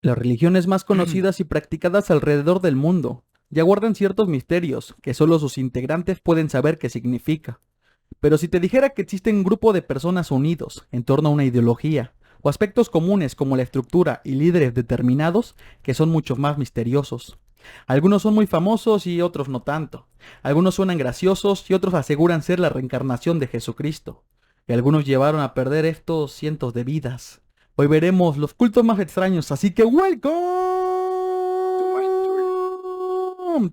Las religiones más conocidas y practicadas alrededor del mundo ya guardan ciertos misterios que solo sus integrantes pueden saber qué significa. Pero si te dijera que existe un grupo de personas unidos en torno a una ideología, o aspectos comunes como la estructura y líderes determinados que son mucho más misteriosos. Algunos son muy famosos y otros no tanto. Algunos suenan graciosos y otros aseguran ser la reencarnación de Jesucristo. Y algunos llevaron a perder estos cientos de vidas. Hoy veremos los cultos más extraños, así que To my trip. welcome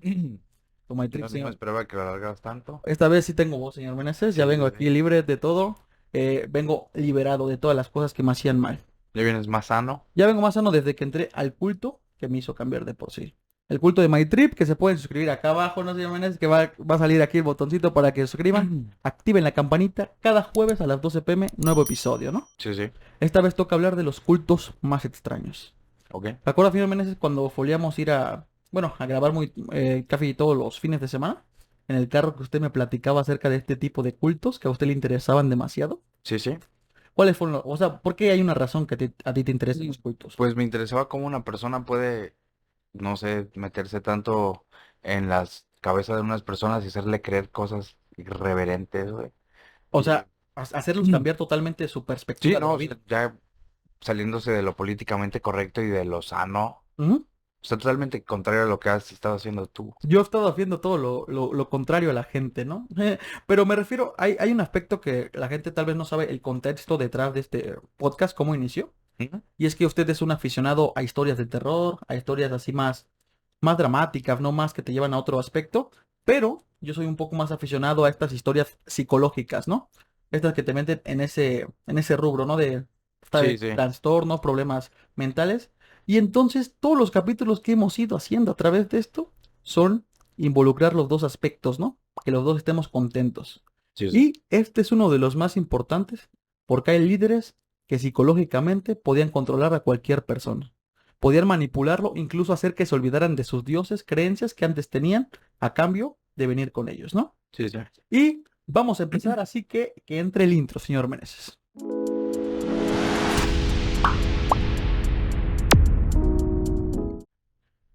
to my trip, No, no me señor. esperaba que lo alargaras tanto. Esta vez sí tengo voz, señor Meneses. Ya Sí, vengo sí, aquí sí. libre de todo. Vengo liberado de todas las cosas que me hacían mal. Ya vienes más sano. Ya vengo más sano desde que entré al culto que me hizo cambiar de por sí. El culto de My Trip, que se pueden suscribir acá abajo, no señor Meneses, que va a salir aquí el botoncito para que se suscriban. Activen la campanita. Cada jueves a las 12 p.m. nuevo episodio, ¿no? Sí, sí. Esta vez toca hablar de los cultos más extraños. Ok. ¿Te acuerdas, señor Meneses, cuando solíamos ir a grabar casi todos los fines de semana? En el carro que usted me platicaba acerca de este tipo de cultos que a usted le interesaban demasiado. Sí, sí. ¿Cuáles fueron o sea, ¿por qué hay una razón que a ti te interesan los cultos? Pues me interesaba cómo una persona puede, no sé, meterse tanto en las cabezas de unas personas y hacerle creer cosas irreverentes, güey. O Y sea, hacerlos cambiar totalmente su sí, perspectiva de no, la o sea, vida. ya saliéndose de lo políticamente correcto y de lo sano. Ujú. O sea, totalmente contrario a lo que has estado haciendo tú. Yo he estado haciendo todo lo contrario a la gente, ¿no? Pero me refiero, hay un aspecto que la gente tal vez no sabe el contexto detrás de este podcast, cómo inició. Ujú. Y es que usted es un aficionado a historias de terror, a historias así más dramáticas, no más que te llevan a otro aspecto. Pero yo soy un poco más aficionado a estas historias psicológicas, ¿no? Estas que te meten en ese rubro, ¿no? De Sí, sí. trastornos, problemas mentales. Y entonces todos los capítulos que hemos ido haciendo a través de esto son involucrar los dos aspectos, ¿no? Que los dos estemos contentos. Sí, sí. Y este es uno de los más importantes porque hay líderes que psicológicamente podían controlar a cualquier persona. Podían manipularlo, incluso hacer que se olvidaran de sus dioses, creencias que antes tenían a cambio de venir con ellos, ¿no? Sí, sí. Y vamos a empezar, así que entre el intro, señor Meneses.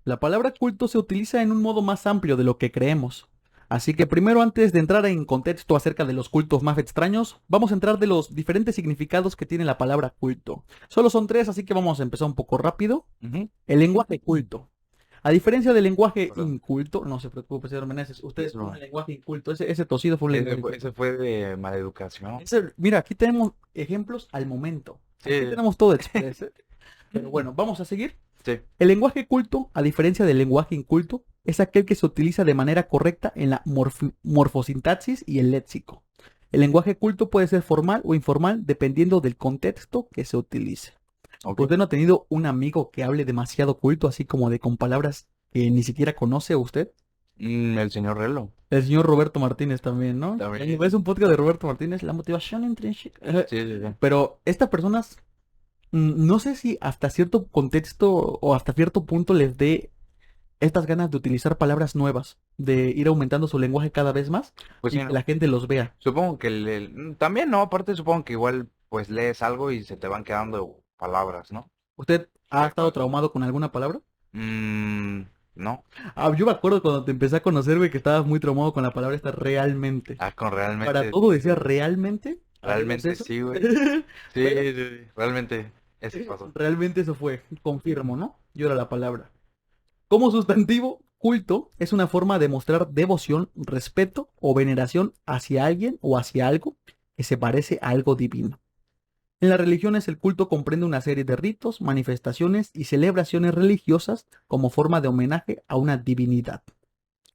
La palabra culto se utiliza en un modo más amplio de lo que creemos. Así que primero, antes de entrar en contexto acerca de los cultos más extraños, vamos a entrar de los diferentes significados que tiene la palabra culto. Solo son tres, así que vamos a empezar un poco rápido. Ujú. El lenguaje culto. A diferencia del lenguaje Perdón. inculto, no se preocupe, señor Meneses, usted es un No. lenguaje inculto, ese tosido fue un lenguaje Ese inculto. fue de maleducación. Mira, aquí tenemos ejemplos al momento. Aquí Sí. tenemos todo expreso. Pero bueno, vamos a seguir. Sí. El lenguaje culto, a diferencia del lenguaje inculto, es aquel que se utiliza de manera correcta en la morfosintaxis y el léxico. El lenguaje culto puede ser formal o informal dependiendo del contexto que se utilice. Ok. ¿Usted no ha tenido un amigo que hable demasiado culto, así como de con palabras que ni siquiera conoce usted? El señor Relo. El señor Roberto Martínez también, ¿no? También. Es un podcast de Roberto Martínez, la motivación intrínseca. Sí, sí, sí. Pero estas personas, no sé si hasta cierto contexto o hasta cierto punto les dé estas ganas de utilizar palabras nuevas, de ir aumentando su lenguaje cada vez más Pues y sí, que ¿no? la gente los vea. Supongo que también, no, aparte supongo que igual pues lees algo y se te van quedando palabras, ¿no? ¿Usted ha De estado acuerdo. traumado con alguna palabra? No. Yo me acuerdo cuando te empecé a conocer, güey, que estabas muy traumado con la palabra esta realmente. Ah, con Para realmente, todo decía realmente. ¿Agregas realmente eso? sí, güey. Sí, Pero sí, sí, realmente eso pasó. realmente eso fue, confirmo, ¿no? Yo era la palabra. Como sustantivo, culto es una forma de mostrar devoción, respeto o veneración hacia alguien o hacia algo que se parece a algo divino. En las religiones el culto comprende una serie de ritos, manifestaciones y celebraciones religiosas como forma de homenaje a una divinidad.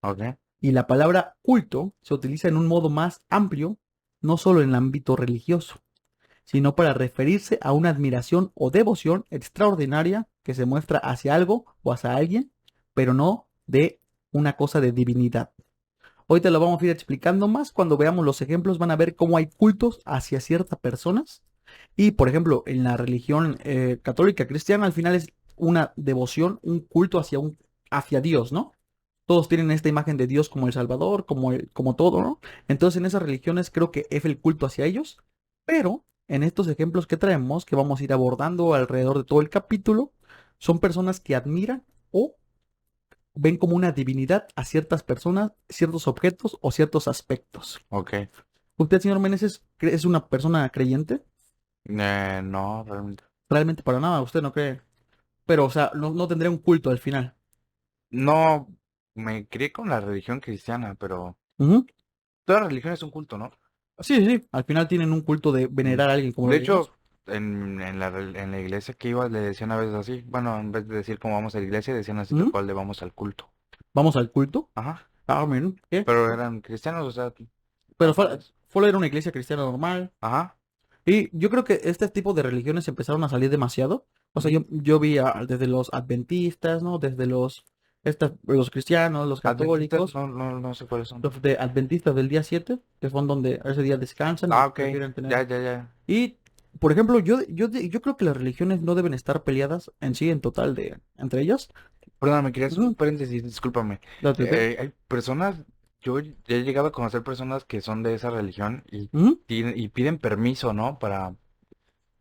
Ok. Y la palabra culto se utiliza en un modo más amplio, no solo en el ámbito religioso, sino para referirse a una admiración o devoción extraordinaria que se muestra hacia algo o hacia alguien, pero no de una cosa de divinidad. Hoy te lo vamos a ir explicando más. Cuando veamos los ejemplos van a ver cómo hay cultos hacia ciertas personas. Y por ejemplo, en la religión católica cristiana al final es una devoción, un culto hacia Dios, ¿no? Todos tienen esta imagen de Dios como el Salvador, como todo, ¿no? Entonces en esas religiones creo que es el culto hacia ellos, pero en estos ejemplos que traemos, que vamos a ir abordando alrededor de todo el capítulo, Son personas que admiran o ven como una divinidad a ciertas personas, ciertos objetos o ciertos aspectos. Ok. ¿Usted, señor Meneses, es una persona creyente? No, realmente. Realmente para nada, usted no cree. Pero, o sea, no tendría un culto al final. No, me crié con la religión cristiana, pero Ujú. toda religión es un culto, ¿no? Sí, sí, sí. Al final tienen un culto de Mm. venerar a alguien como De lo Dios. hecho, en la iglesia que iba le decían a veces así. Bueno, en vez de decir cómo vamos a la iglesia, decían así tal Ujú. cual de vamos al culto. Vamos al culto. Ajá. Ah, miren, ¿qué? Pero eran cristianos, o sea, Pero normales. fue era una iglesia cristiana normal. Ajá. Y yo creo que este tipo de religiones empezaron a salir demasiado. O sea, Ujú. yo vi desde los adventistas, ¿no? Desde los cristianos, los Adventistas, católicos, no sé cuáles son. los de adventistas del día 7 que son donde ese día descansan y Ah, ok. prefieren tener. Ya. Y, por ejemplo, yo creo que las religiones no deben estar peleadas en sí, en total, entre ellas. Perdón, me quería hacer un Ujú. paréntesis, discúlpame. Date. Hay personas, yo ya he llegado a conocer personas que son de esa religión Ujú. y piden permiso, ¿no? Para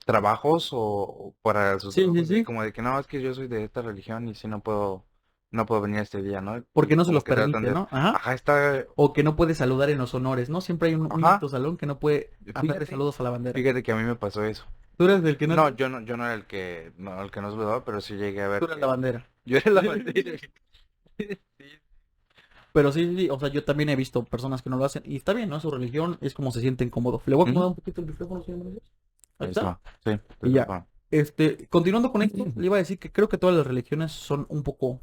trabajos o para sus Sí, sí, trabajos, y sí. como de que no, es que yo soy de esta religión y si no puedo venir este día, ¿no? Porque Y no se como los que tratan permite, de, ¿no? Ajá. ajá, está, O que no puede saludar en los honores, ¿no? Siempre hay un niño en ajá, tu salón que no puede hacerle fíjate, saludos a la bandera. fíjate que a mí me pasó eso. Tú eres del que no, No, yo no era el que no saludaba, pero sí llegué a tú ver eres la que bandera. yo era la bandera. Sí, Pero sí, sí, sí, o sea, yo también he visto personas que no lo hacen y está bien, ¿no? Su religión es como se sienten cómodos. Le voy a acomodar ujú. un poquito el micrófono, señor Meneses. Ahí está. Eso, sí, Y ya. disculpa. Continuando con esto, le iba a decir que creo que todas las religiones son un poco,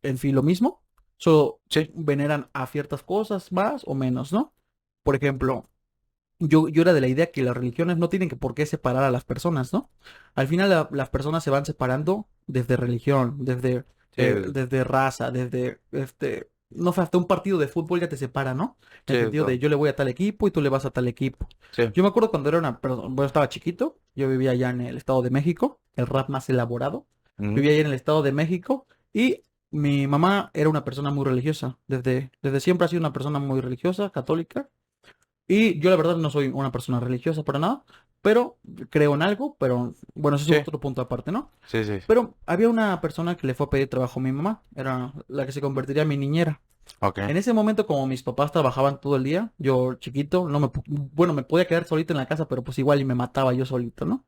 en fin, lo mismo. Solo Sí, veneran a ciertas cosas más o menos, ¿no? Por ejemplo, yo era de la idea que las religiones no tienen que por qué separar a las personas, ¿no? Al final las personas se van separando desde religión, sí, desde raza, no sé, hasta un partido de fútbol ya te separa, ¿no? En sí, el de sentido de todo. yo le voy a tal equipo y tú le vas a tal equipo. Sí. Yo me acuerdo cuando era bueno, estaba chiquito, yo vivía allá en el Estado de México, el rap más elaborado. Ujú. Vivía allá en el Estado de México y mi mamá era una persona muy religiosa. Desde siempre ha sido una persona muy religiosa, católica. Y yo la verdad no soy una persona religiosa para nada, pero creo en algo, pero bueno, eso es Sí, otro punto aparte, ¿no? sí. Pero había una persona que le fue a pedir trabajo a mi mamá, era la que se convertiría en mi niñera. Ok. En ese momento, como mis papás trabajaban todo el día, yo chiquito, no me, pu- bueno, me podía quedar solito en la casa, pero pues igual y me mataba yo solito, ¿no?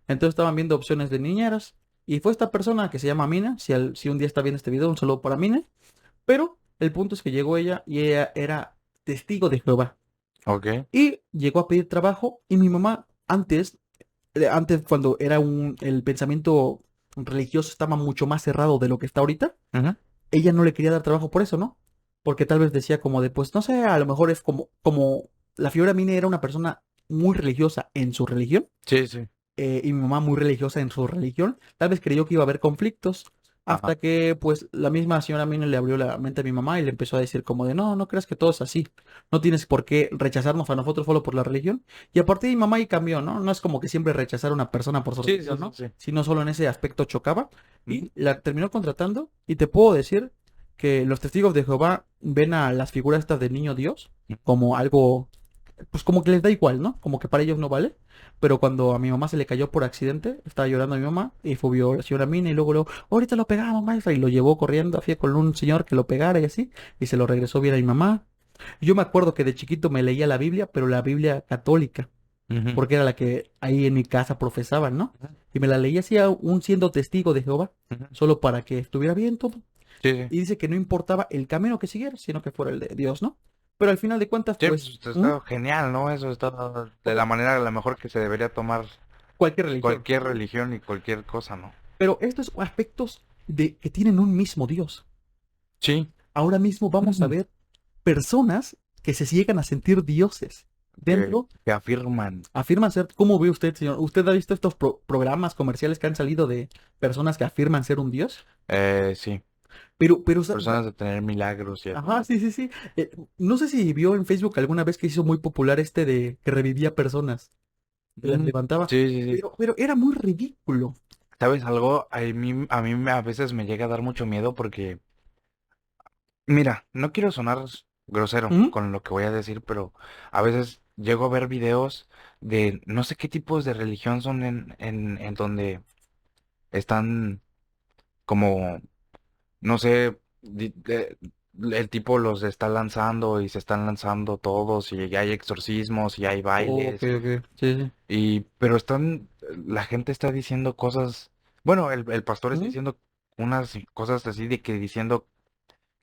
Entonces estaban viendo opciones de niñeras y fue esta persona que se llama Mina, si un día está viendo este video, un saludo para Mina, pero el punto es que llegó ella y ella era testigo de Jehová. Ok. Y llegó a pedir trabajo y mi mamá antes cuando el pensamiento religioso estaba mucho más cerrado de lo que está ahorita, Ujú. ella no le quería dar trabajo por eso, ¿no? Porque tal vez decía como de, pues no sé, a lo mejor es como la Fiora Mine era una persona muy religiosa en su religión Sí. y mi mamá muy religiosa en su religión, tal vez creyó que iba a haber conflictos, Ajá. hasta que pues la misma señora Mina le abrió la mente a mi mamá y le empezó a decir como de, no, no creas que todo es así, no tienes por qué rechazarnos a nosotros solo por la religión, y a partir de mi mamá ahí cambió, ¿no? No es como que siempre rechazar a una persona por su religión, ¿no? Sí. Sino solo en ese aspecto chocaba, Ujú. y la terminó contratando, y te puedo decir que los testigos de Jehová ven a las figuras estas del niño Dios como algo, pues como que les da igual, ¿no? Como que para ellos no vale. Pero cuando a mi mamá se le cayó por accidente, estaba llorando mi mamá y fue vio a la señora Mina y luego, ahorita lo pegamos, maestra, y lo llevó corriendo así con un señor que lo pegara y así, y se lo regresó bien a mi mamá. Y yo me acuerdo que de chiquito me leía la Biblia, pero la Biblia católica, Ujú. porque era la que ahí en mi casa profesaban, ¿no? Ujú. Y me la leía así aún siendo testigo de Jehová, Ujú. solo para que estuviera bien todo. Sí. Y dice que no importaba el camino que siguiera, sino que fuera el de Dios, ¿no? Pero al final de cuentas, Sí, pues, pues está genial, ¿no? Eso está de la manera a la mejor que se debería tomar cualquier religión. cualquier religión y cualquier cosa, ¿no? Pero estos aspectos de que tienen un mismo Dios. Sí. Ahora mismo vamos a Ujú. ver personas que se llegan a sentir dioses. Dentro, Que afirman. afirman ser, ¿cómo ve usted, señor? ¿Usted ha visto estos programas comerciales que han salido de personas que afirman ser un dios? Sí. Pero, Personas de tener milagros y así. ajá, sí, sí, sí. No sé si vio en Facebook alguna vez que hizo muy popular este de que revivía personas, que las Mm. levantaba, Sí. pero era muy ridículo. ¿Sabes algo? A veces me llega a dar mucho miedo porque, mira, no quiero sonar grosero Ujú. con lo que voy a decir, pero a veces llego a ver videos de no sé qué tipos de religión son en donde están. como, no sé, el tipo los está lanzando y se están lanzando todos y hay exorcismos y hay Oh, ok, bailes ok. Sí, sí. pero la gente está diciendo cosas, bueno, el pastor está Ujú. diciendo unas cosas así de que diciendo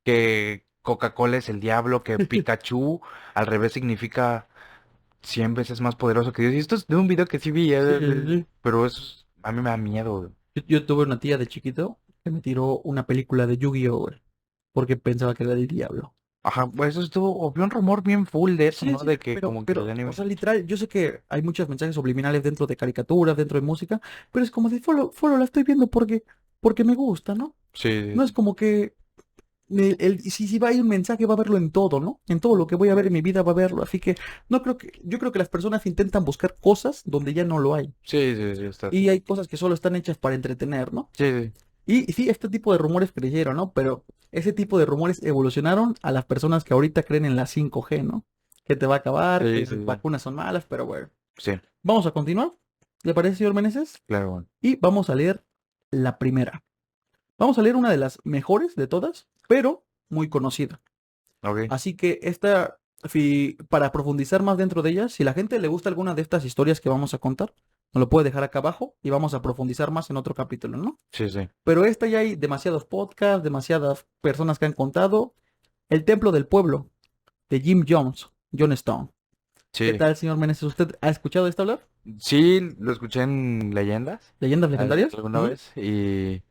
que Coca-Cola es el diablo, que Pikachu al revés significa 100 veces más poderoso que Dios. Y esto es de un video que sí vi, Sí, sí, sí. pero a mí me da miedo. Yo tuve una tía de chiquito que me tiró una película de Yu-Gi-Oh! Güey, porque pensaba que era del diablo. Ajá, pues eso estuvo, había un rumor bien full de eso, Sí, ¿no? sí, De que como que el o anime. sea, literal, yo sé que hay muchos mensajes subliminales dentro de caricaturas, dentro de música, pero es como de, follow, la estoy viendo porque me gusta, ¿no? Sí, No es como que si va a ir un mensaje, va a verlo en todo, ¿no? En todo lo que voy a ver en mi vida va a verlo. Así que yo creo que las personas intentan buscar cosas donde ya no lo hay. sí, sí, sí, está. Y hay cosas que solo están hechas para entretener, ¿no? Sí, sí, Y sí, este tipo de rumores creyeron, ¿no? Pero ese tipo de rumores evolucionaron a las personas que ahorita creen en la 5G, ¿no? Que te va a acabar, que sí, las sí, sí, vacunas son malas, pero bueno. sí, Vamos a continuar. ¿Le parece, señor Meneses? claro, bueno. Y vamos a leer la primera. Vamos a leer una de las mejores de todas, pero muy conocida. Ok, Así que para profundizar más dentro de ellas, si la gente le gusta alguna de estas historias que vamos a contar, nos lo puede dejar acá abajo y vamos a profundizar más en otro capítulo, ¿no? sí, sí, Pero esta ya hay demasiados podcasts, demasiadas personas que han contado. El Templo del Pueblo, de Jim Jones, John Stone. ¿Qué sí. tal, señor Meneses? ¿Usted ha escuchado esto hablar? Sí, lo escuché en leyendas ¿Leyendas legendarias? alguna Ujú. vez y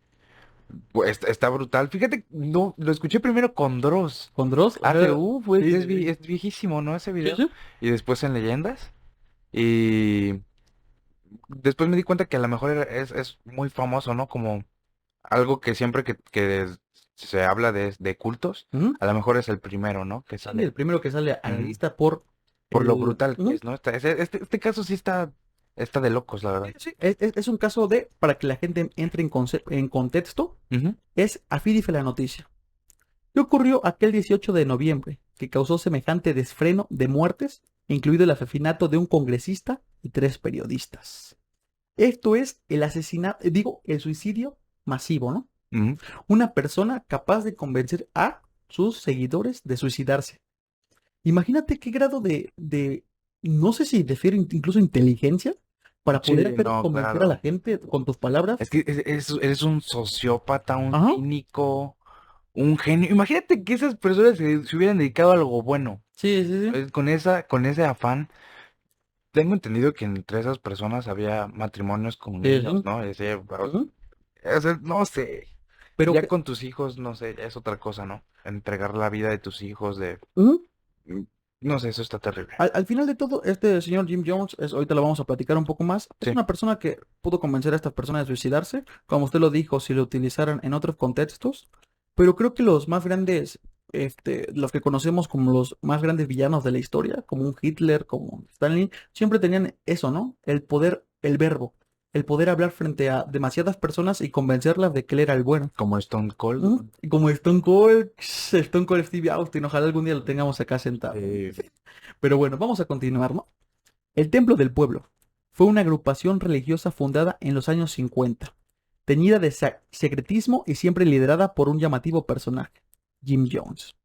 pues, está brutal. Fíjate, no, lo escuché primero con Dross. ¿Con Dross? Pues Sí, sí, sí. es viejísimo, ¿no? Ese Sí, video. sí. Y después en leyendas. Y después me di cuenta que a lo mejor es muy famoso, ¿no? Como algo que siempre que se habla de cultos, Ujú. a lo mejor es el primero, ¿no? Que Sí, el sale. primero que sale a la Ujú. lista por Por lo el... brutal que Ujú. es, ¿no? Este caso sí está de locos, la Sí, verdad. sí. Es un caso de, para que la gente entre en contexto, Ujú. es afídife la noticia. ¿Qué ocurrió aquel 18 de noviembre que causó semejante desfreno de muertes, incluido el asesinato de un congresista y 3 periodistas? Esto es el asesinato, digo, el suicidio masivo, ¿no? Ujú. Una persona capaz de convencer a sus seguidores de suicidarse. Imagínate qué grado no sé si refiero incluso inteligencia, para poder Sí, hacer no, convencer a la claro. gente con tus palabras. Es que eres un sociópata, un Ajá. cínico, un genio. Imagínate que esas personas se hubieran dedicado a algo bueno. Sí, sí, sí. Con ese afán. Tengo entendido que entre esas personas había matrimonios con Sí, niños, sí. ¿no? Ujú. No sé. Pero Ya que, con tus hijos, no sé, es otra cosa, ¿no? Entregar la vida de tus hijos, ujú. mm, no sé, eso está terrible. Al final de todo, este señor Jim Jones, ahorita lo vamos a platicar un poco más, es Sí. una persona que pudo convencer a estas personas de suicidarse, como usted lo dijo, si lo utilizaran en otros contextos, pero creo que los más grandes, los que conocemos como los más grandes villanos de la historia, como un Hitler, como un Stalin, siempre tenían eso, ¿no? El poder, el verbo, el poder hablar frente a demasiadas personas y convencerlas de que él era el bueno. Como Stone Cold. ¿Mm? Y como Stone Cold Steve Austin, ojalá algún día lo tengamos acá sentado. Pero bueno, vamos a continuar, ¿no? El Templo del Pueblo fue una agrupación religiosa fundada en los años 50, teñida de secretismo y siempre liderada por un llamativo personaje, Jim Jones.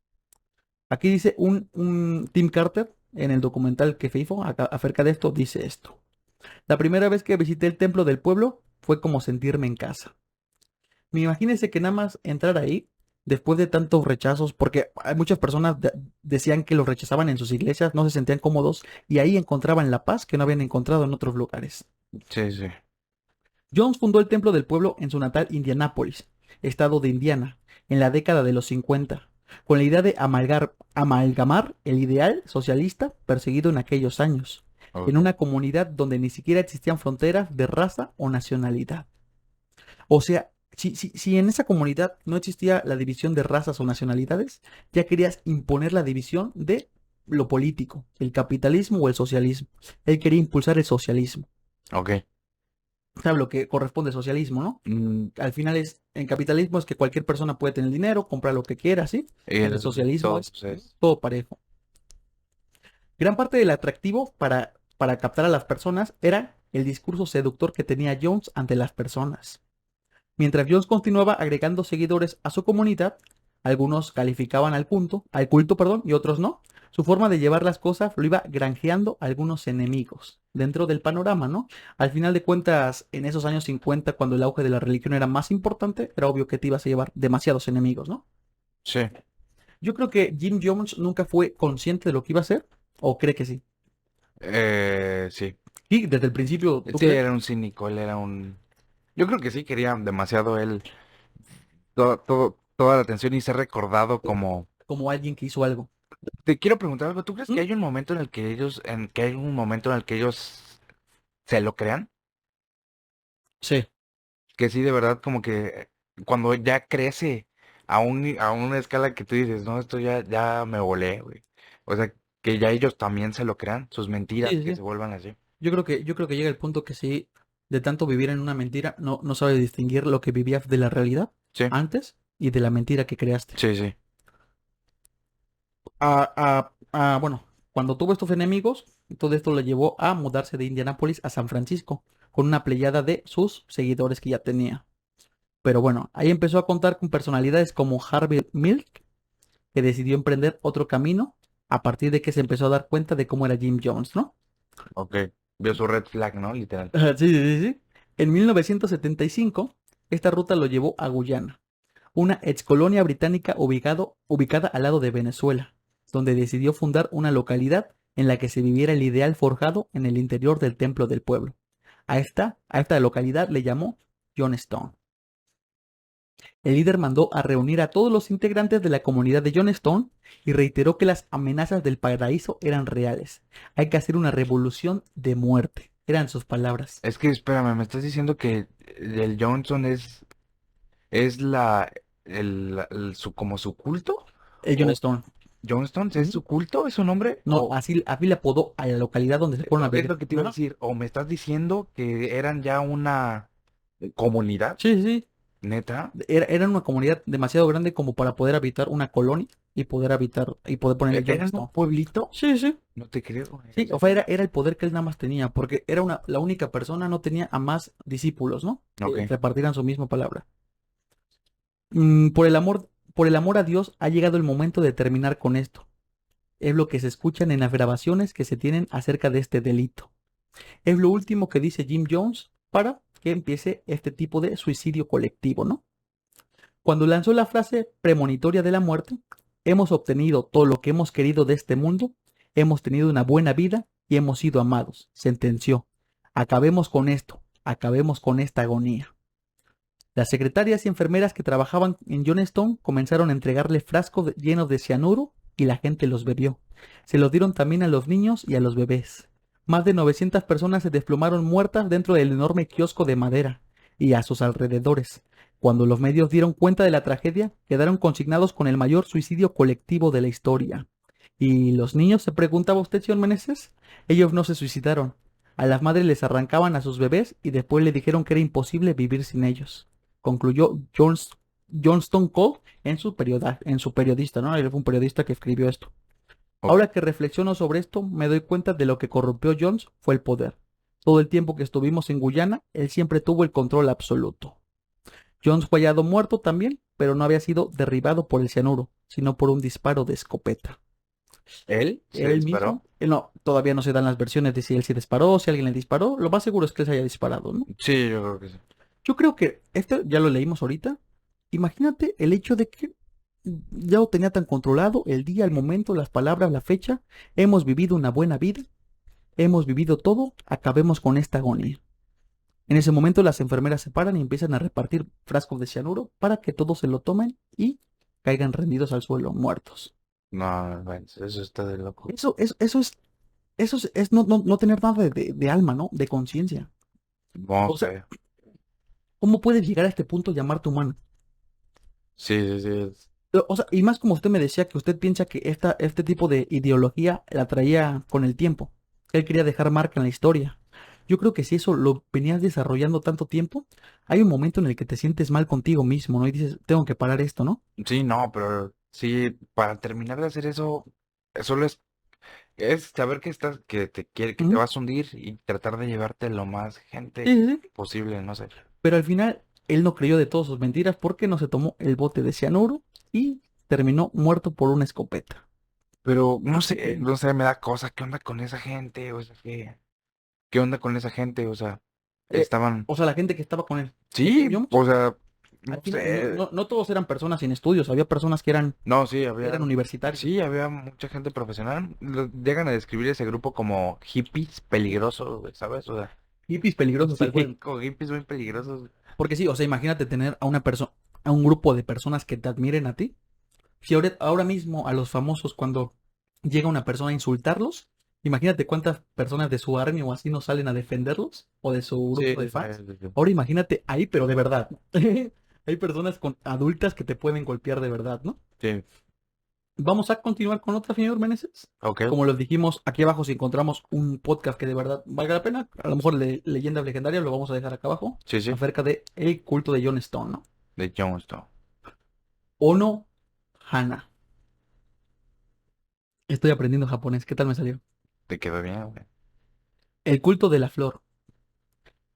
Aquí dice un Tim Carter en el documental que se hizo acerca de esto, dice esto. La primera vez que visité el Templo del Pueblo fue como sentirme en casa. Me imagínese que nada más entrar ahí, después de tantos rechazos, porque hay muchas personas decían que los rechazaban en sus iglesias, no se sentían cómodos y ahí encontraban la paz que no habían encontrado en otros lugares. Sí, sí. Jones fundó el Templo del Pueblo en su natal Indianápolis, estado de Indiana, en la década de los 50, con la idea de amalgamar el ideal socialista perseguido en aquellos años, en Ok. una comunidad donde ni siquiera existían fronteras de raza o nacionalidad. O sea, si en esa comunidad no existía la división de razas o nacionalidades, ya querías imponer la división de lo político, el capitalismo o el socialismo. Él quería impulsar el socialismo. Ok. ¿Sabe lo que corresponde al socialismo, no? Al final en capitalismo es que cualquier persona puede tener dinero, comprar lo que quiera, ¿sí? Y En el socialismo todo, es pues es. todo parejo. Gran parte del atractivo para captar a las personas era el discurso seductor que tenía Jones ante las personas. Mientras Jones continuaba agregando seguidores a su comunidad, algunos calificaban al culto, perdón, y otros no. Su forma de llevar las cosas lo iba granjeando algunos enemigos dentro del panorama, ¿no? Al final de cuentas, en esos años 50, cuando el auge de la religión era más importante, era obvio que te ibas a llevar demasiados enemigos, ¿no? Sí. Yo creo que Jim Jones nunca fue consciente de lo que iba a hacer, o cree que sí. Sí. Y desde el principio, ¿tú Sí, crees? era un cínico, él era un... Yo creo que sí quería demasiado él toda la atención y ser recordado como... Como alguien que hizo algo. Te quiero preguntar algo, ¿tú crees que ¿Mm? hay un momento en el que hay un momento en el que ellos se lo crean? Sí. Que sí, de verdad, como que cuando ya crece a una escala que tú dices, no, esto ya me volé, güey. O sea, que ya ellos también se lo crean, sus Sí, mentiras sí, que sí. se vuelvan así. Yo creo que llega el punto que sí, de tanto vivir en una mentira, no sabe distinguir lo que vivías de la realidad Sí, antes y de la mentira que creaste. sí, sí. Bueno, cuando tuvo estos enemigos, todo esto lo llevó a mudarse de Indianápolis a San Francisco, con una pleyada de sus seguidores que ya tenía. Pero bueno, ahí empezó a contar con personalidades como Harvey Milk, que decidió emprender otro camino a partir de que se empezó a dar cuenta de cómo era Jim Jones, ¿no? Ok. Vio su red flag, ¿no? Literal. Sí, sí, sí, sí. En 1975, esta ruta lo llevó a Guyana, una excolonia británica ubicada al lado de Venezuela, donde decidió fundar una localidad en la que se viviera el ideal forjado en el interior del templo del pueblo. A esta localidad le llamó Johnstone. El líder mandó a reunir a todos los integrantes de la comunidad de Johnstone y reiteró que las amenazas del paraíso eran reales. Hay que hacer una revolución de muerte. Eran sus palabras. Es que, espérame, me estás diciendo que el Johnson es como su culto? ¿O Johnstone. Johnston es Ujú. su culto? ¿Es su nombre? No, así le apodó a la localidad donde se fueron a Es vivir. lo que te iba a Ajá. decir. ¿O me estás diciendo que eran ya una comunidad? Sí, sí, sí. ¿Neta? Era una comunidad demasiado grande como para poder habitar una colonia y poder ponerle ¿Eran un Johnstone. pueblito? Sí, sí. No te creo, güey. Sí, o sea, era el poder que él nada más tenía, porque era la única persona, no tenía a más discípulos, ¿no? Que Ok. repartieran su misma palabra. Por el amor a Dios, ha llegado el momento de terminar con esto. Es lo que se escuchan en las grabaciones que se tienen acerca de este delito. Es lo último que dice Jim Jones para que empiece este tipo de suicidio colectivo, ¿no? Cuando lanzó la frase premonitoria de la muerte, hemos obtenido todo lo que hemos querido de este mundo, hemos tenido una buena vida y hemos sido amados, sentenció. Acabemos con esto, acabemos con esta agonía. Las secretarias y enfermeras que trabajaban en Johnstone comenzaron a entregarle frascos llenos de cianuro y la gente los bebió. Se los dieron también a los niños y a los bebés. Más de 900 personas se desplomaron muertas dentro del enorme kiosco de madera y a sus alrededores. Cuando los medios dieron cuenta de la tragedia, quedaron consignados con el mayor suicidio colectivo de la historia. ¿Y los niños? Se preguntaba usted, señor Meneses. Ellos no se suicidaron. A las madres les arrancaban a sus bebés y después le dijeron que era imposible vivir sin ellos, concluyó Johnston Cole en su periodista, ¿no? Él fue un periodista que escribió esto. Ok. Ahora que reflexiono sobre esto, me doy cuenta de lo que corrompió Jones fue el poder. Todo el tiempo que estuvimos en Guyana, él siempre tuvo el control absoluto. Jones fue hallado muerto también, pero no había sido derribado por el cianuro, sino por un disparo de escopeta. ¿Él se Él disparó? mismo, no, todavía no se dan las versiones de si él se disparó, si alguien le disparó. Lo más seguro es que él se haya disparado, ¿no? Sí, yo creo que sí. Yo creo que esto ya lo leímos ahorita. Imagínate el hecho de que ya lo tenía tan controlado el día, el momento, las palabras, la fecha. Hemos vivido una buena vida, hemos vivido todo, acabemos con esta agonía. En ese momento las enfermeras se paran y empiezan a repartir frascos de cianuro para que todos se lo tomen y caigan rendidos al suelo, muertos. No, manches, eso está de loco. Eso es no tener nada de alma, ¿no? De conciencia. O Ok. sea, ¿cómo puedes llegar a este punto de llamarte humano? Sí, sí, sí. O sea, y más como usted me decía que usted piensa que este tipo de ideología la traía con el tiempo. Él quería dejar marca en la historia. Yo creo que si eso lo venías desarrollando tanto tiempo, hay un momento en el que te sientes mal contigo mismo, ¿no? Y dices, tengo que parar esto, ¿no? Sí, no, pero sí, para terminar de hacer eso, solo es saber que te Ujú. vas a hundir y tratar de llevarte lo más Sí, gente sí, sí. posible, no sé. Pero al final, él no creyó de todas sus mentiras porque no se tomó el bote de cianuro y terminó muerto por una escopeta. Pero no sé, me da cosa. ¿Qué onda con esa gente? O sea, ¿qué onda con esa gente? O sea, Eh, estaban, o sea, la gente que estaba con él. sí, Yo, o sea, al no final, no, sé. no, no todos eran personas sin estudios, había personas No, sí, eran universitarios. sí, había mucha gente profesional. Llegan a describir ese grupo como hippies peligrosos, güey, ¿sabes? O sea, Hippies peligrosos, tal sí, cual. como hippies muy peligrosos. Porque sí, o sea, imagínate tener a una persona, a un grupo de personas que te admiren a ti. Si ahora mismo a los famosos cuando llega una persona a insultarlos, imagínate cuántas personas de su army o así no salen a defenderlos o de su Sí, grupo de sí, fans. sí, sí. Ahora imagínate ahí, pero de verdad. Hay personas adultas que te pueden golpear de verdad, ¿no? Sí, Vamos a continuar con otra, señor Meneses. ok. Como les dijimos, aquí abajo si encontramos un podcast que de verdad valga la pena, a lo mejor leyendas legendarias lo vamos a dejar acá abajo, Sí, sí, acerca de el culto de John Stone, ¿no? de Jonestown. Ono Hana. Estoy aprendiendo japonés, ¿qué tal me salió? Te quedó bien, güey. El culto de la flor.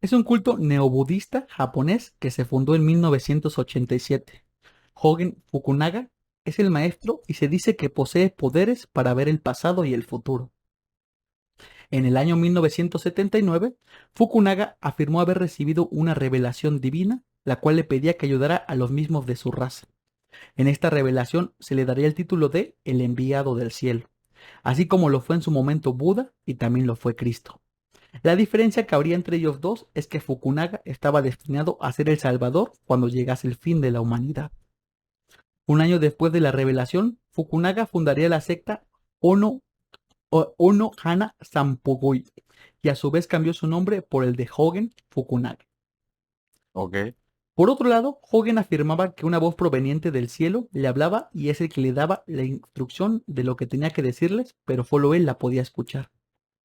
Es un culto neobudista japonés que se fundó en 1987. Hogen Fukunaga es el maestro y se dice que posee poderes para ver el pasado y el futuro. En el año 1979, Fukunaga afirmó haber recibido una revelación divina, la cual le pedía que ayudara a los mismos de su raza. En esta revelación se le daría el título de el enviado del cielo, así como lo fue en su momento Buda y también lo fue Cristo. La diferencia que habría entre ellos dos es que Fukunaga estaba destinado a ser el Salvador cuando llegase el fin de la humanidad. Un año después de la revelación, Fukunaga fundaría la secta Ono, Ono Hana Sampogoi y a su vez cambió su nombre por el de Hogen Fukunaga. Ok, Por otro lado, Hogen afirmaba que una voz proveniente del cielo le hablaba y es el que le daba la instrucción de lo que tenía que decirles, pero solo él la podía escuchar.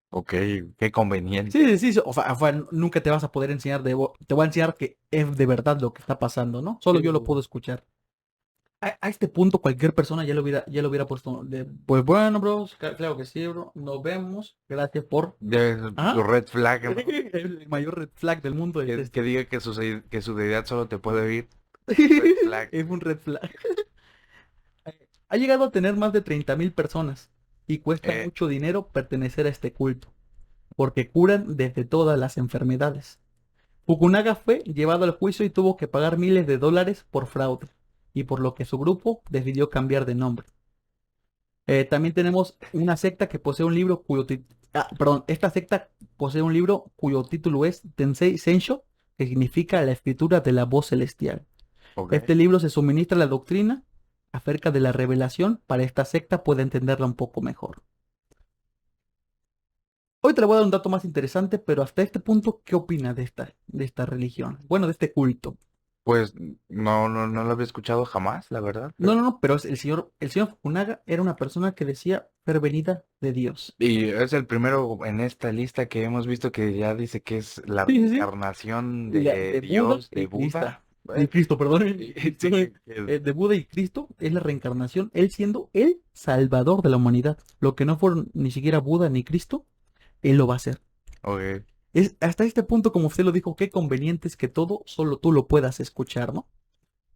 ok, qué conveniente. Sí, sí, sí, o sea, nunca te vas a poder enseñar te voy a enseñar que es de verdad lo que está pasando, ¿no? Solo Sí, yo lo sí, puedo escuchar. A este punto cualquier persona ya lo hubiera puesto pues bueno, bros, claro que sí, bro, nos vemos, gracias por... tu Ah, red flag, ¿no? el mayor red flag del mundo es Que este. diga que que su deidad solo te puede oír. Red flag. Es un red flag. Ha llegado a tener más de 30,000 personas y cuesta Eh, mucho dinero pertenecer a este culto, porque curan desde todas las enfermedades. Fukunaga fue llevado al juicio y tuvo que pagar miles de dólares por fraude, y por lo que su grupo decidió cambiar de nombre. También tenemos una secta que posee un libro perdón, esta secta posee un libro cuyo título es Tensei Sensho, que significa la escritura de la voz celestial. ok. Este libro se suministra la doctrina acerca de la revelación para esta secta pueda entenderla un poco mejor. Hoy te le voy a dar un dato más interesante, pero hasta este punto, ¿qué opinas de esta religión? Bueno, de este culto. Pues no lo había escuchado jamás, la verdad. No, no, no, pero el señor Fukunaga era una persona que decía ser venida de Dios. Y es el primero en esta lista que hemos visto que ya dice que es la Sí, sí, sí. reencarnación de De Buda Dios, de y Cristo. Buda. De Cristo, perdón. Sí, De Buda y Cristo es la reencarnación, él siendo el salvador de la humanidad. Lo que no fueron ni siquiera Buda ni Cristo, él lo va a hacer. ok. Es hasta este punto, como usted lo dijo, qué conveniente es que todo solo tú lo puedas escuchar, ¿no?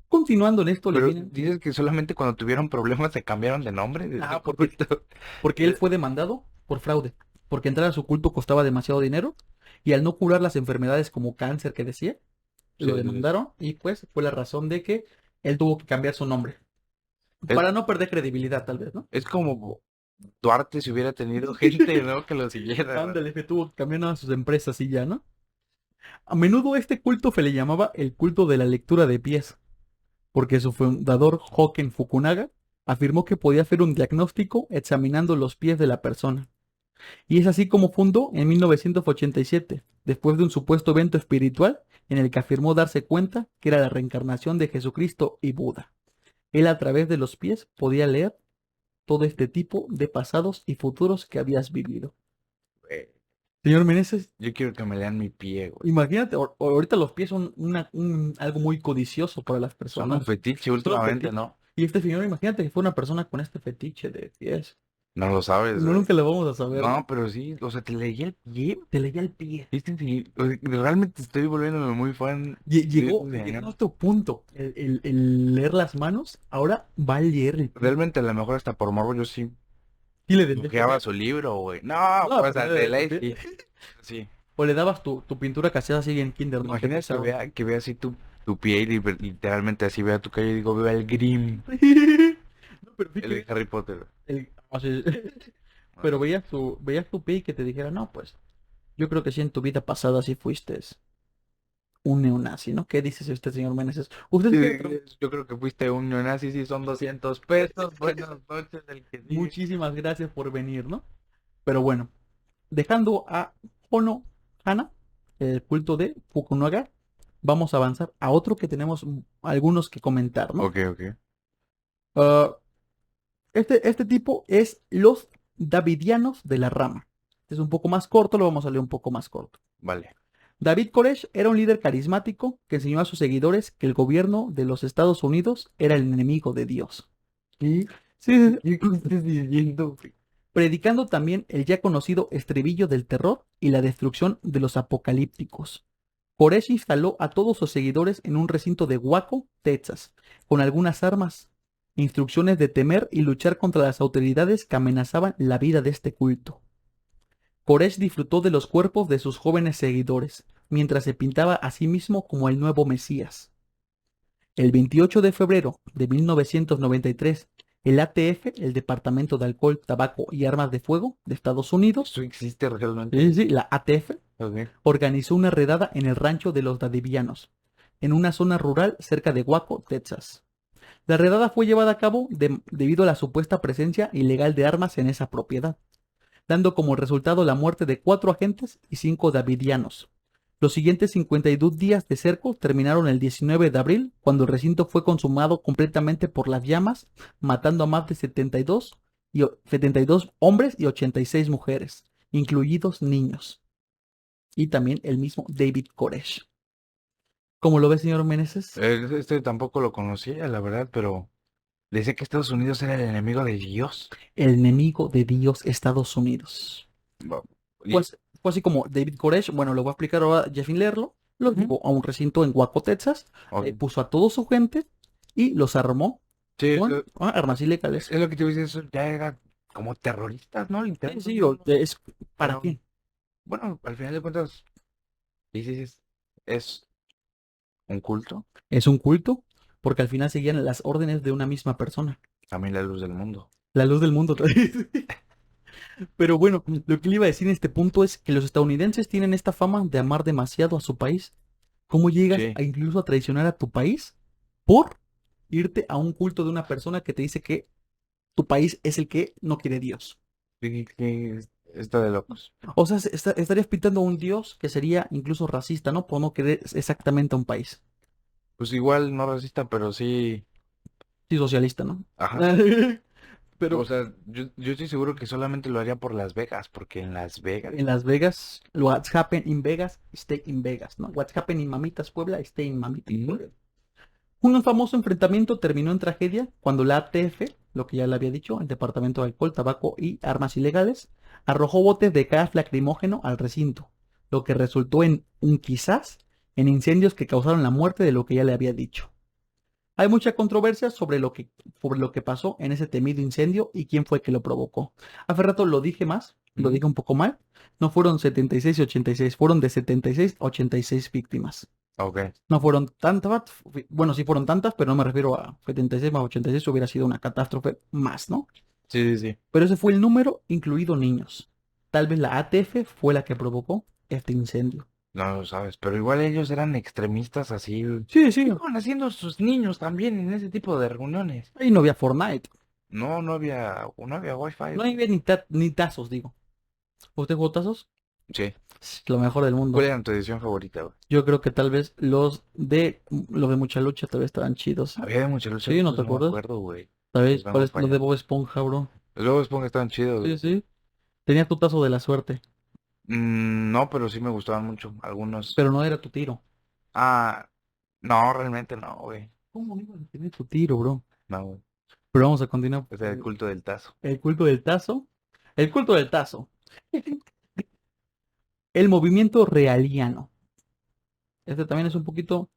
Continuando en esto, le Pero vienen. dices que solamente cuando tuvieron problemas se cambiaron de nombre de ese Ah, porque, culto. porque él fue demandado por fraude, porque entrar a su culto costaba demasiado dinero y al no curar las enfermedades como cáncer que decía, Sí, lo sí, sí. demandaron y pues fue la razón de que él tuvo que cambiar su nombre Es, para no perder credibilidad, tal vez, ¿no? es como Duarte si hubiera tenido gente, ¿no? Que lo siguiera, ¿no? Ándale, que tuvo que cambiar a sus empresas y ya, ¿no? A menudo este culto se le llamaba el culto de la lectura de pies, porque su fundador, Hoken Fukunaga, afirmó que podía hacer un diagnóstico examinando los pies de la persona. Y es así como fundó en 1987, después de un supuesto evento espiritual en el que afirmó darse cuenta que era la reencarnación de Jesucristo y Buda. Él a través de los pies podía leer todo este tipo de pasados y futuros que habías vivido. Eh, Señor Meneses, yo quiero que me lean mi pie, güey. imagínate, ahorita los pies son algo muy codicioso para las Son un personas. fetiche Son un últimamente, fetiche. ¿no? Y este señor, imagínate que fue una persona con este fetiche de pies. No lo sabes, No, güey. nunca lo vamos a saber. No, pero sí, o sea, te leí el pie. Te leía el pie. ¿Viste? Sí, o sea, realmente estoy volviéndome muy fan de Llegó, este llegó a señor. otro punto. El leer las manos, ahora va a leer el pie. Realmente a lo mejor hasta por morbo yo sí Y le del bloqueaba pie. su libro, güey. No, No, pues pero al no de de tu ley pie. sí. Sí. O le dabas tu pintura casera así en Kinder, ¿Te ¿no? Que te imaginas echaba. que vea así tu pie y literalmente así vea tu calle y digo, vea el Grimm, No, pero sí el de que Harry Potter? así- pero Así. veías tu pie y que te dijera, no, pues, yo creo que sí en tu vida pasada sí fuiste un neonazi, ¿no? ¿Qué dice usted, señor Meneses? ¿Usted Sí, qué otro? yo creo que fuiste un neonazi, sí, son 200 pesos. Buenas noches, el que sigue. Muchísimas gracias por venir, ¿no? Pero bueno, dejando a Hono Hana, el culto de Fukunaga, vamos a avanzar a otro que tenemos algunos que comentar, ¿no? Ok, ok. Ah, este tipo es los Davidianos de la Rama. Este es un poco más corto, lo vamos a leer un poco más corto. Vale. David Koresh era un líder carismático que enseñó a sus seguidores que el gobierno de los Estados Unidos era el enemigo de Dios. ¿Qué? Sí, ¿Qué estás diciendo, güey? predicando también el ya conocido estribillo del terror y la destrucción de los apocalípticos. Koresh instaló a todos sus seguidores en un recinto de Waco, Texas, con algunas armas, instrucciones de temer y luchar contra las autoridades que amenazaban la vida de este culto. Koresh disfrutó de los cuerpos de sus jóvenes seguidores, mientras se pintaba a sí mismo como el nuevo Mesías. El 28 de febrero de 1993, el ATF, el Departamento de Alcohol, Tabaco y Armas de Fuego de Estados Unidos, ¿Eso existe realmente? sí, sí, la ATF, Ok. organizó una redada en el rancho de los Davidianos, en una zona rural cerca de Waco, Texas. La redada fue llevada a cabo debido a la supuesta presencia ilegal de armas en esa propiedad, dando como resultado la muerte de 4 agentes y 5 davidianos. Los siguientes 52 días de cerco terminaron el 19 de abril, cuando el recinto fue consumado completamente por las llamas, matando a más de 72 hombres y 86 mujeres, incluidos niños, y también el mismo David Koresh. ¿Cómo lo ve, señor Meneses? Este tampoco lo conocía, la verdad, pero decía que Estados Unidos era el enemigo de Dios. El enemigo de Dios, Estados Unidos. Va- Y, Pues fue así como David Koresh, bueno, lo voy a explicar ahora Jeffin leerlo, los Ujú. llevó a un recinto en Waco, Texas, Ok. puso a toda su gente y los armó Sí, con armas ilegales. es lo que te voy a decir, eso ya era como terroristas, ¿no? Sí, Literalmente, sí, no, no. es ¿para Pero qué? bueno, al final de cuentas, dices, es un culto, Es un culto, porque al final seguían las órdenes de una misma persona. también la luz del mundo. La luz del mundo. Pero bueno, lo que le iba a decir en este punto es que los estadounidenses tienen esta fama de amar demasiado a su país. ¿Cómo llegas Sí, a incluso a traicionar a tu país por irte a un culto de una persona que te dice que tu país es el que no quiere Dios? sí, está de locos. O sea, estarías pintando a un Dios que sería incluso racista, ¿no? Por no querer exactamente a un país. Pues igual no racista, pero sí, Sí, socialista, ¿no? ajá. O Pero sea, yo estoy seguro que solamente lo haría por Las Vegas, porque en Las Vegas, en Las Vegas, what's happened in Vegas, stay in Vegas, ¿no? What's happened in Mamitas Puebla, stay in Mamitas ujú, Puebla. Un famoso enfrentamiento terminó en tragedia cuando la ATF, lo que ya le había dicho, el Departamento de Alcohol, Tabaco y Armas Ilegales, arrojó botes de gas lacrimógeno al recinto, lo que resultó en un quizás en incendios que causaron la muerte de lo que ya le había dicho. Hay mucha controversia sobre lo que pasó en ese temido incendio y quién fue que lo provocó. Hace rato lo dije más, lo ujú. dije un poco mal. No fueron 76 y 86, fueron de 76 a 86 víctimas. Ok, No fueron tantas, bueno, sí fueron tantas, pero no me refiero a 76 más 86, hubiera sido una catástrofe más, ¿no? sí, sí, sí. Pero ese fue el número, incluido niños. Tal vez la ATF fue la que provocó este incendio. No lo sabes, pero igual ellos eran extremistas así. Sí, sí, ¿Qué estaban haciendo sus niños también en ese tipo de reuniones? ahí no había Fortnite, No, no había Wi-Fi. no había ni tazos, digo. ¿Usted jugó tazos? Sí. Lo mejor del ¿Cuál mundo. era tu edición favorita, güey? Yo creo que tal vez los de mucha lucha tal vez estarán chidos. Había de mucha lucha, Sí, ¿no te pues no me acuerdas? acuerdo, güey. ¿Sabes Pues cuál vamos es para los de allá. Bob Esponja, bro? Luego supongo que estaban chidos, Sí, güey. sí. Tenía tu tazo de la suerte, No, pero sí me gustaban mucho. Algunos. pero no era tu tiro. Ah, no, realmente no, güey. ¿Cómo no iba a tener tu tiro, bro? No, güey. Pero vamos a continuar. O sea, el culto del tazo. El culto del tazo. El culto del tazo. El movimiento realiano. Este también es un poquito,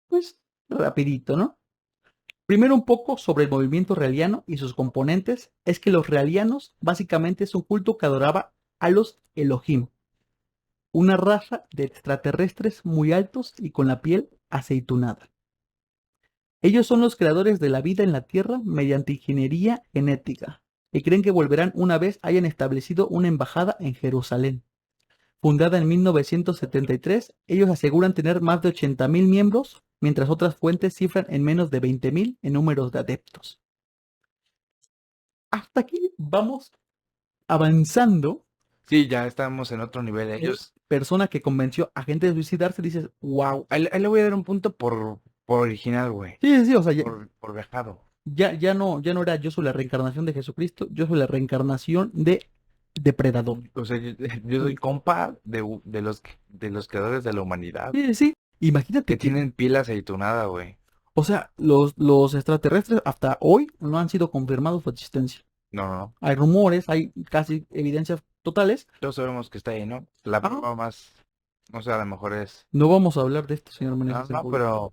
pues, rapidito, ¿no? Primero un poco sobre el movimiento realiano y sus componentes. Es que los realianos básicamente es un culto que adoraba a los Elohim, una raza de extraterrestres muy altos y con la piel aceitunada. Ellos son los creadores de la vida en la Tierra mediante ingeniería genética y creen que volverán una vez hayan establecido una embajada en Jerusalén. Fundada en 1973, ellos aseguran tener más de 80.000 miembros, mientras otras fuentes cifran en menos de 20.000 en números de adeptos. Hasta aquí vamos avanzando. Sí, ya estamos en otro nivel. Ellos, Persona que convenció a gente de suicidarse, dices, wow. ahí le voy a dar un punto por original, güey. Sí, sí, sí, o sea, Por viajado. ya no era yo soy la reencarnación de Jesucristo, yo soy la reencarnación de depredador. O sea, yo soy compa de los creadores de la humanidad. Sí, sí, sí. Imagínate Que que, tienen piel aceitunada, güey. o sea, los extraterrestres hasta hoy no han sido confirmados su existencia. No, no, no. Hay rumores, hay casi evidencias totales. Todos sabemos que está ahí, ¿no? La Ah, prueba más, no sé, a lo mejor es. no vamos a hablar de esto, señor No, Meneses en no, público. pero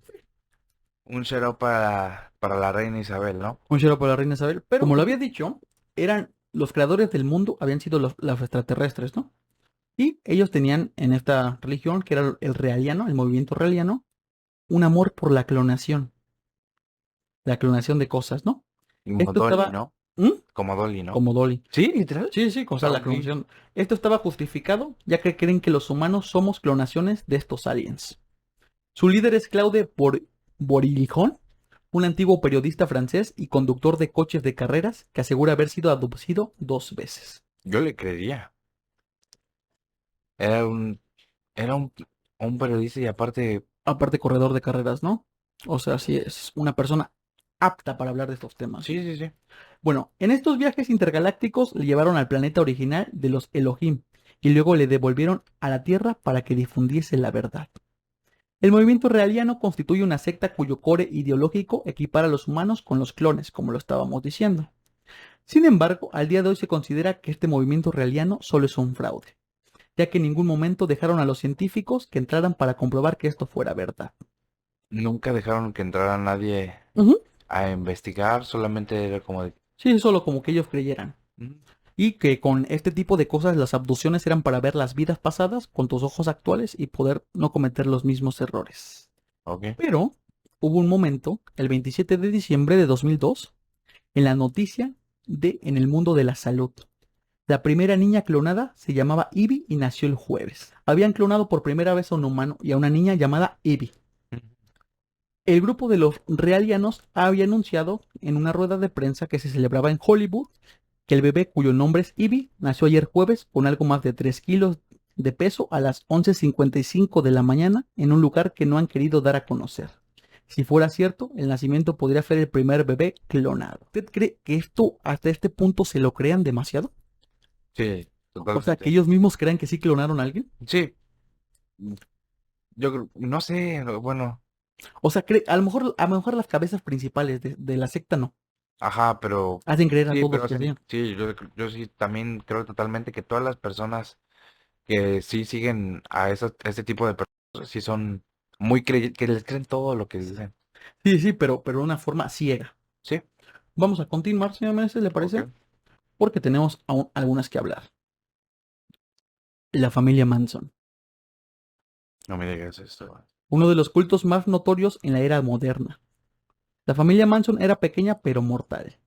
un shout para la reina Isabel, ¿no? Un cielo para la reina Isabel. Pero como lo había dicho, eran los creadores del mundo, habían sido los extraterrestres, ¿no? Y ellos tenían en esta religión, que era el realiano, el movimiento realiano, un amor por la clonación de cosas, ¿no? Como Esto Dolly, estaba ¿no? ¿Mm? Como Dolly, ¿no? Como Dolly. Sí, literal. Sí, sí, o sea, la Ok. clonación. Esto estaba justificado, ya que creen que los humanos somos clonaciones de estos aliens. Su líder es Claude Borillijon, un antiguo periodista francés y conductor de coches de carreras que asegura haber sido abducido 2 veces. Yo le creería. Era un, era un periodista y aparte, Aparte, corredor de carreras, ¿no? O sea, sí es una persona apta para hablar de estos temas. sí, sí, sí. Bueno, en estos viajes intergalácticos le llevaron al planeta original de los Elohim y luego le devolvieron a la Tierra para que difundiese la verdad. El movimiento realiano constituye una secta cuyo core ideológico equipara a los humanos con los clones, como lo estábamos diciendo. Sin embargo, al día de hoy se considera que este movimiento realiano solo es un fraude, ya que en ningún momento dejaron a los científicos que entraran para comprobar que esto fuera verdad. Nunca dejaron que entrara nadie Ujú. a investigar, solamente era como de... Sí, solo como que ellos creyeran. "Mm, Y que con este tipo de cosas las abducciones eran para ver las vidas pasadas con tus ojos actuales y poder no cometer los mismos errores. ok. Pero hubo un momento, el 27 de diciembre de 2002, en la noticia de En el mundo de la salud. La primera niña clonada se llamaba Ivy y nació el jueves. Habían clonado por primera vez a un humano y a una niña llamada Ivy. El grupo de los realianos había anunciado en una rueda de prensa que se celebraba en Hollywood que el bebé, cuyo nombre es Ivy, nació ayer jueves con algo más de 3 kilos de peso a las 11:55 de la mañana en un lugar que no han querido dar a conocer. Si fuera cierto, el nacimiento podría ser el primer bebé clonado. ¿Usted cree que esto hasta este punto se lo crean demasiado? Sí, O sea, que totalmente. ellos mismos crean que sí clonaron a alguien. Sí, yo creo, no sé, bueno, O sea, a lo mejor las cabezas principales de la secta no. ajá, pero Hacen creer a sí, todos pero que sí. sí, yo sí también creo totalmente que todas las personas que sí siguen a ese tipo de personas sí son que les creen todo lo que dicen. Sí, sí, pero de una forma ciega. Sí, Vamos a continuar, señor Meneses, ¿le parece? ok. Porque tenemos aún algunas que hablar. La familia Manson, No me digas esto. uno de los cultos más notorios en la era moderna. La familia Manson era pequeña pero mortal,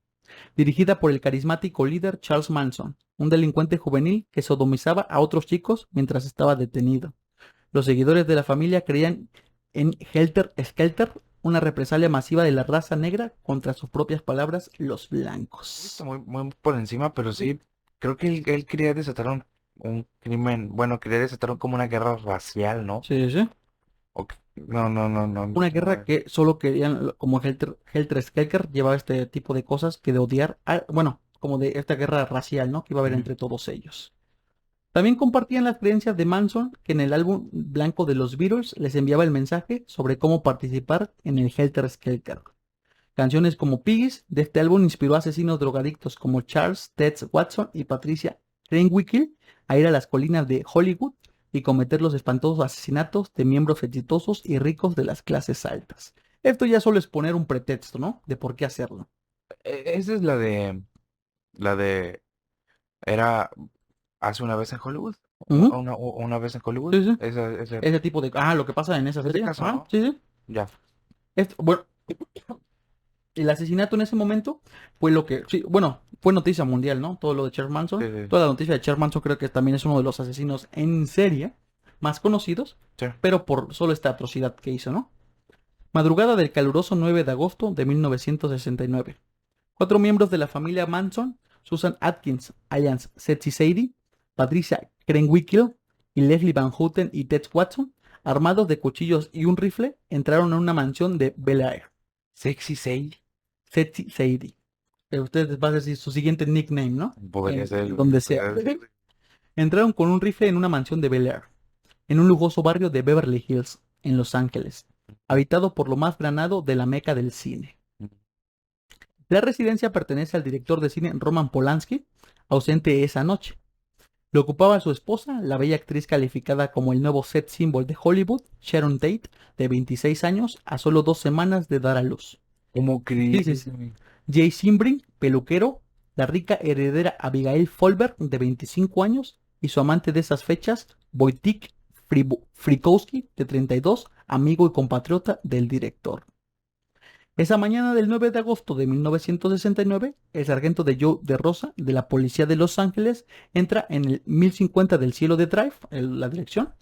dirigida por el carismático líder Charles Manson, un delincuente juvenil que sodomizaba a otros chicos mientras estaba detenido. Los seguidores de la familia creían en Helter Skelter, una represalia masiva de la raza negra contra sus propias palabras, los Está blancos. muy, muy por encima, pero sí, creo que él quería desatar un crimen, bueno, quería desatar como una guerra racial, ¿no? Sí, sí. No, no, no, no, Una no guerra que solo querían, como Helter Skelter, llevaba este tipo de cosas que de odiar, bueno, como de esta guerra racial, ¿no? Que iba a haber Ujú. entre todos ellos. También compartían las creencias de Manson, que en el álbum blanco de los Beatles les enviaba el mensaje sobre cómo participar en el Helter Skelter. Canciones como Piggies de este álbum inspiró a asesinos drogadictos como Charles Ted Watson y Patricia Krenwinkel a ir a las colinas de Hollywood y cometer los espantosos asesinatos de miembros exitosos y ricos de las clases altas. Esto ya solo es poner un pretexto, ¿no? De por qué hacerlo. Esa es la de, era hace una vez en Hollywood, Ujú. una vez en Hollywood, Sí, sí. ese, Ese tipo de... Ah, lo que pasa en esa ese serie. caso, Ah, ¿no? sí, sí. Ya. Bueno, el asesinato en ese momento fue lo que... Sí, bueno, fue noticia mundial, ¿no? Todo lo de Charles Sí, Manson. sí, Toda la noticia de Charles Manson creo que también es uno de los asesinos en serie más conocidos, sí. pero por solo esta atrocidad que hizo, ¿no? Madrugada del caluroso 9 de agosto de 1969. Cuatro miembros de la familia Manson, Susan Atkins, alias Setsy Sadie, Patricia Krenwinkel y Leslie Van Houten y Ted Watson, armados de cuchillos y un rifle, entraron en una mansión de Bel Air. Sexy Sadie. Setsy Sadie. Ustedes va a decir su siguiente nickname, ¿no? Podría ser, güey, Donde sea. podría ser. Entraron con un rifle en una mansión de Bel Air, en un lujoso barrio de Beverly Hills, en Los Ángeles, habitado por lo más granado de la meca del cine. La residencia pertenece al director de cine Roman Polanski, ausente esa noche. Lo ocupaba su esposa, la bella actriz calificada como el nuevo sex symbol de Hollywood, Sharon Tate, de 26 años, a solo 2 semanas de dar a luz. ¿Cómo Sí, sí, crees, sí. güey? Jay Simbring, peluquero, la rica heredera Abigail Folberg, de 25 años, y su amante de esas fechas, Wojciech Frykowski, de 32, amigo y compatriota del director. Esa mañana del 9 de agosto de 1969, el sargento de Joe de Rosa de la policía de Los Ángeles entra en el 1050 del cielo de Drive, la dirección.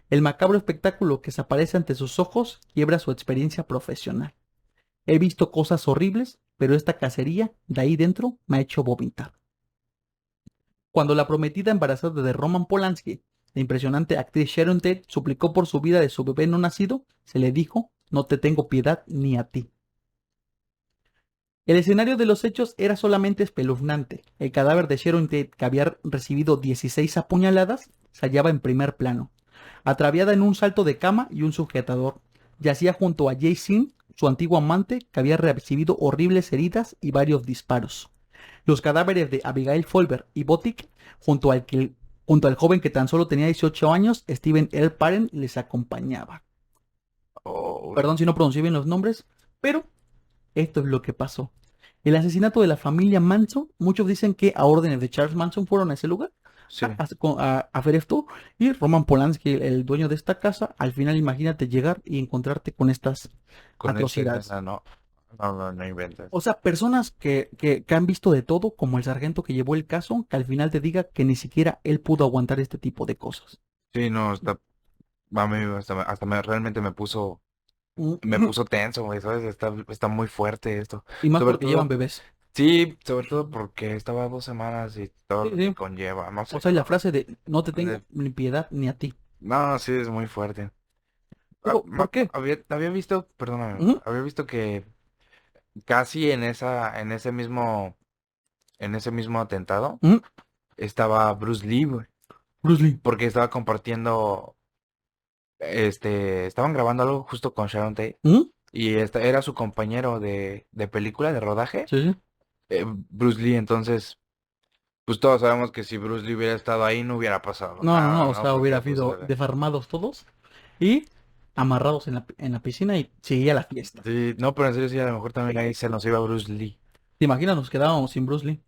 El macabro espectáculo que se aparece ante sus ojos quiebra su experiencia profesional. He visto cosas horribles, pero esta cacería de ahí dentro me ha hecho vomitar. Cuando la prometida embarazada de Roman Polanski, la impresionante actriz Sharon Tate, suplicó por su vida de su bebé no nacido, se le dijo, no te tengo piedad ni a ti. El escenario de los hechos era solamente espeluznante. El cadáver de Sharon Tate, que había recibido 16 apuñaladas, se hallaba en primer plano, atraviada en un salto de cama y un sujetador. Yacía junto a Jay Sin, su antiguo amante, que había recibido horribles heridas y varios disparos. Los cadáveres de Abigail Folberg y Botic, junto al joven que tan solo tenía 18 años, Steven L. Parent, les acompañaba. Oh, Perdón si no pronuncié bien los nombres, pero esto es lo que pasó. El asesinato de la familia Manson, muchos dicen que a órdenes de Charles Manson fueron a ese lugar sí, a hacer esto, y Roman Polanski, el dueño de esta casa, al final imagínate llegar y encontrarte con estas con esa atrocidades. escena, no. No, no, no inventes. O sea, personas que han visto de todo, como el sargento que llevó el caso, que al final te diga que ni siquiera él pudo aguantar este tipo de cosas. Sí, no, a mí realmente me Mm. puso tenso, güey, ¿sabes? Está muy fuerte esto. Y más Sobre porque llevan todo, bebés. sí, sobre todo porque estaba 2 semanas y todo Sí, lo que sí. conlleva, no O sé. sea, y la frase de no te tengo De- ni piedad ni a ti. No, sí, es muy fuerte. Pero, ¿por qué? Había visto, perdóname, Ujú, había visto que casi en ese mismo atentado ujú. estaba Bruce Lee, güey, Bruce Lee. porque estaba compartiendo, estaban grabando algo justo con Sharon Tate Ujú. y era su compañero de película, de rodaje, Sí, sí. Bruce Lee, entonces, pues todos sabemos que si Bruce Lee hubiera estado ahí no hubiera pasado No, no, no. nada, O ¿no? sea, hubiera Porque, pues, sido desarmados todos y amarrados en la piscina y seguía la fiesta. sí, no, pero en serio sí, a lo mejor también ahí se nos iba Bruce Lee. ¿Te imaginas? Nos quedábamos sin Bruce Lee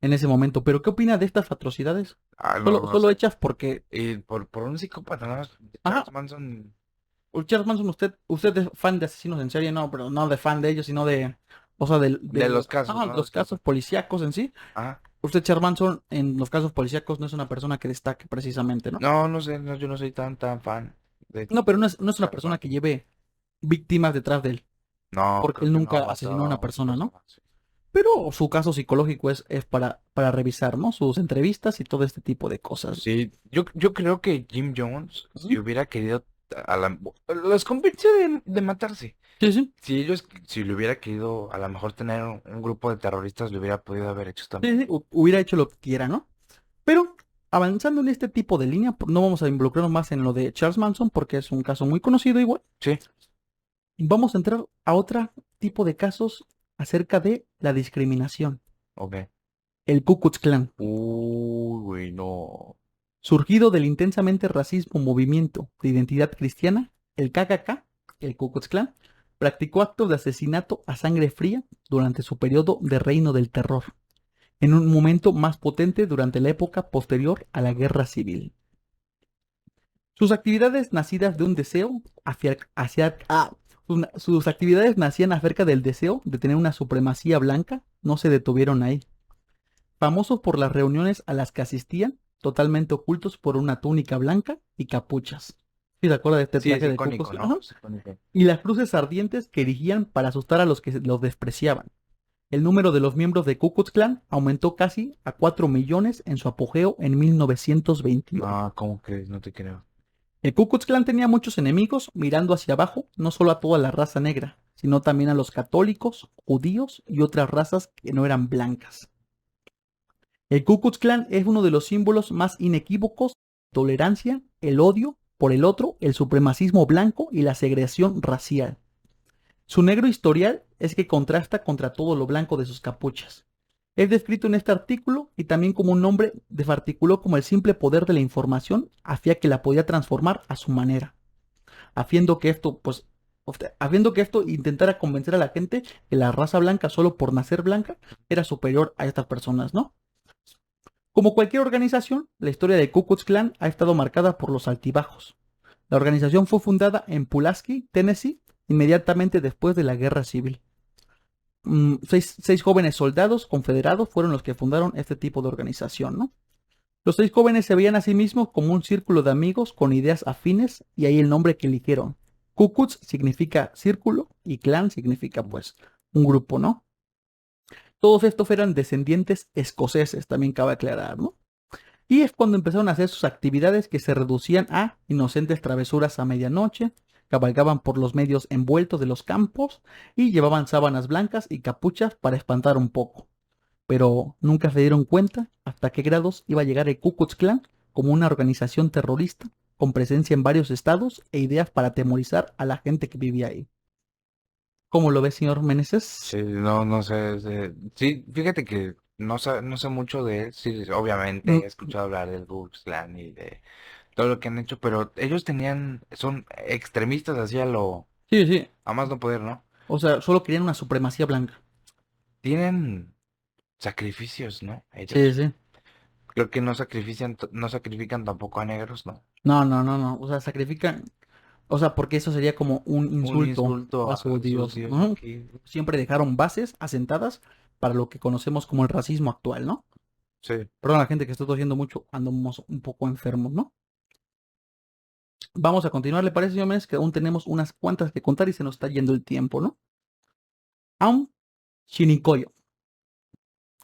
en ese momento. ¿Pero qué opina de estas atrocidades? Ah, no, Solo, no solo sé. hechas porque... Y por un psicópata, ¿no? Ajá, Charles Manson. Charles Manson, usted es fan de asesinos en serie, no, pero no de fan de ellos, sino de... O sea, De los casos, ajá, ¿no? los casos policíacos en sí. Ajá. Usted, Charles Manson, en los casos policíacos no es una persona que destaque precisamente, ¿no? No, no sé, no, yo no soy tan fan No, pero no es una Charles persona que Manson. lleve víctimas detrás de él, No, porque creo él que nunca no ha asesinó a matado una a muchas persona, ¿no? personas. Sí. Pero su caso psicológico es para revisar, ¿no? Sus entrevistas y todo este tipo de cosas. Sí, yo creo que Jim Jones, si Ujú. hubiera querido, a la, los convenció de matarse. Sí, sí, Si le hubiera querido, a lo mejor tener un grupo de terroristas, le hubiera podido haber hecho también. sí, sí, hubiera hecho lo que quiera, ¿no? Pero avanzando en este tipo de línea, no vamos a involucrarnos más en lo de Charles Manson porque es un caso muy conocido igual. Sí, Vamos a entrar a otro tipo de casos acerca de la discriminación. Ok. El Ku Klux Klan. Uy, güey, no. Surgido del intensamente racismo movimiento de identidad cristiana, el KKK, el Ku Klux Klan, practicó actos de asesinato a sangre fría durante su periodo de reino del terror, en un momento más potente durante la época posterior a la guerra civil. Sus actividades nacidas de un deseo sus actividades nacían acerca del deseo de tener una supremacía blanca, no se detuvieron ahí. Famosos por las reuniones a las que asistían, totalmente ocultos por una túnica blanca y capuchas. ¿Sí se acuerda de este Sí, es traje de Ku Klux icónico, Klan? ¿no? Ajá. Es icónico. Y las cruces ardientes que erigían para asustar a los que los despreciaban. El número de los miembros de Ku Klux Klan aumentó casi a 4 millones en su apogeo en 1928. No, ¿cómo crees? No te creo. El Ku Klux Klan tenía muchos enemigos, mirando hacia abajo, no solo a toda la raza negra, sino también a los católicos, judíos y otras razas que no eran blancas. El Ku Klux Klan es uno de los símbolos más inequívocos de tolerancia, el odio por el otro, el supremacismo blanco y la segregación racial. Su negro historial es que contrasta contra todo lo blanco de sus capuchas. Es descrito en este artículo y también como un hombre desarticuló como el simple poder de la información hacía que la podía transformar a su manera, haciendo que esto, pues, haciendo que esto intentara convencer a la gente que la raza blanca solo por nacer blanca era superior a estas personas, ¿no? Como cualquier organización, la historia de Ku Klux Klan ha estado marcada por los altibajos. La organización fue fundada en Pulaski, Tennessee, inmediatamente después de la Guerra Civil. Seis jóvenes soldados confederados fueron los que fundaron este tipo de organización, ¿no? Los 6 jóvenes se veían a sí mismos como un círculo de amigos con ideas afines y ahí el nombre que eligieron. Ku Klux significa círculo y clan significa pues un grupo, ¿no? Todos estos eran descendientes escoceses, también cabe aclarar, ¿no? Y es cuando empezaron a hacer sus actividades que se reducían a inocentes travesuras a medianoche, cabalgaban por los medios envueltos de los campos y llevaban sábanas blancas y capuchas para espantar un poco. Pero nunca se dieron cuenta hasta qué grados iba a llegar el Ku Klux Klan como una organización terrorista con presencia en varios estados e ideas para atemorizar a la gente que vivía ahí. ¿Cómo lo ve, señor Meneses? Sí, no, no sé. Sí, fíjate que no sé mucho de él. Sí, obviamente Mm, he escuchado hablar del Ku Klux Klan y de todo lo que han hecho, pero ellos son extremistas hacia sí, sí. a más no poder, ¿no? O sea, solo querían una supremacía blanca. Tienen sacrificios, ¿no? Sí, Ellos. sí. Creo que no sacrifican tampoco a negros, ¿no? No, no, no, no. O sea, sacrifican. O sea, porque eso sería como un Un insulto insulto a a su sus Dios. dioses. Ujú. Siempre dejaron bases asentadas para lo que conocemos como el racismo actual, ¿no? Sí. Perdón, la gente que está tosiendo mucho, andamos un poco enfermos, ¿no? Vamos a continuar, ¿le parece, señor Méndez? Que aún tenemos unas cuantas que contar y se nos está yendo el tiempo, ¿no? Aum Shinikoyo,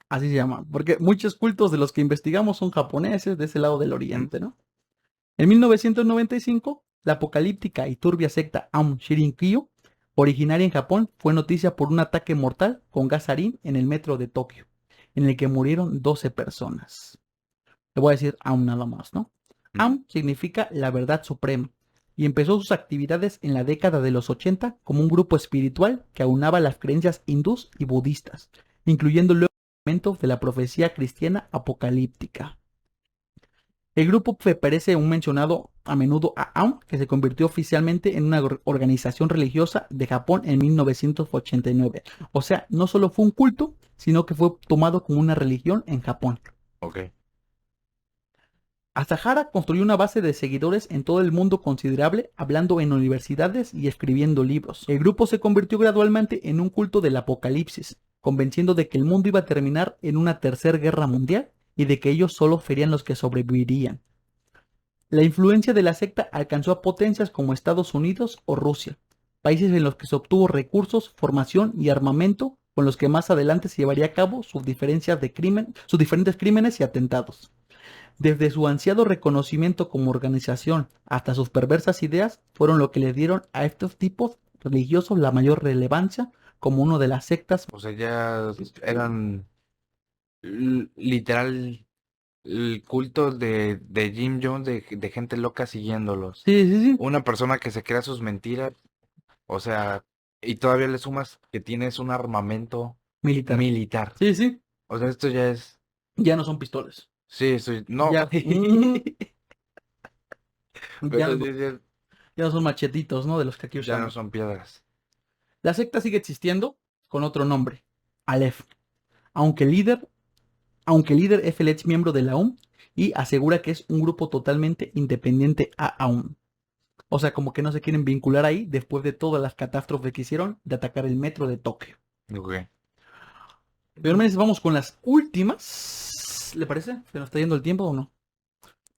así se llama, porque muchos cultos de los que investigamos son japoneses de ese lado del ¿Mm? oriente, ¿no? En 1995, la apocalíptica y turbia secta Aum Shinrikyo, originaria en Japón, fue noticia por un ataque mortal con gas sarín en el metro de Tokio, en el que murieron 12 personas. Le voy a decir Aum nada más, ¿no? ¿Mm? Aum significa la verdad suprema y empezó sus actividades en la década de los 80 como un grupo espiritual que aunaba las creencias hindús y budistas, incluyendo luego elementos de la profecía cristiana apocalíptica. El grupo parece un mencionado a menudo a Aum, que se convirtió oficialmente en una organización religiosa de Japón en 1989. O sea, no solo fue un culto, sino que fue tomado como una religión en Japón. Ok. Asahara construyó una base de seguidores en todo el mundo considerable, hablando en universidades y escribiendo libros. El grupo se convirtió gradualmente en un culto del apocalipsis, convenciendo de que el mundo iba a terminar en una tercera guerra mundial y de que ellos solo serían los que sobrevivirían. La influencia de la secta alcanzó a potencias como Estados Unidos o Rusia, países en los que se obtuvo recursos, formación y armamento con los que más adelante se llevaría a cabo sus diferentes crímenes y atentados. Desde su ansiado reconocimiento como organización hasta sus perversas ideas fueron lo que le dieron a estos tipos religiosos la mayor relevancia como una de las sectas. O sea, ya eran literal el culto de Jim Jones de gente loca siguiéndolos. Sí, sí, sí. Una persona que se crea sus mentiras O sea, y todavía le sumas que tienes un armamento Militar. militar. Sí, sí. O sea, esto ya es... Ya no son pistolas. Sí, estoy... No, Ya, ya, pero sí, sí, ya no son machetitos, ¿no? De los que aquí ya no usamos. son piedras. La secta sigue existiendo con otro nombre, Aleph, aunque el líder, aunque el líder es el ex miembro de la OMS y asegura que es un grupo totalmente independiente aún. O sea, como que no se quieren vincular ahí después de todas las catástrofes que hicieron de atacar el metro de Tokio. Ok. Pero menos vamos con las últimas. ¿Le parece? ¿Se nos está yendo el tiempo o no?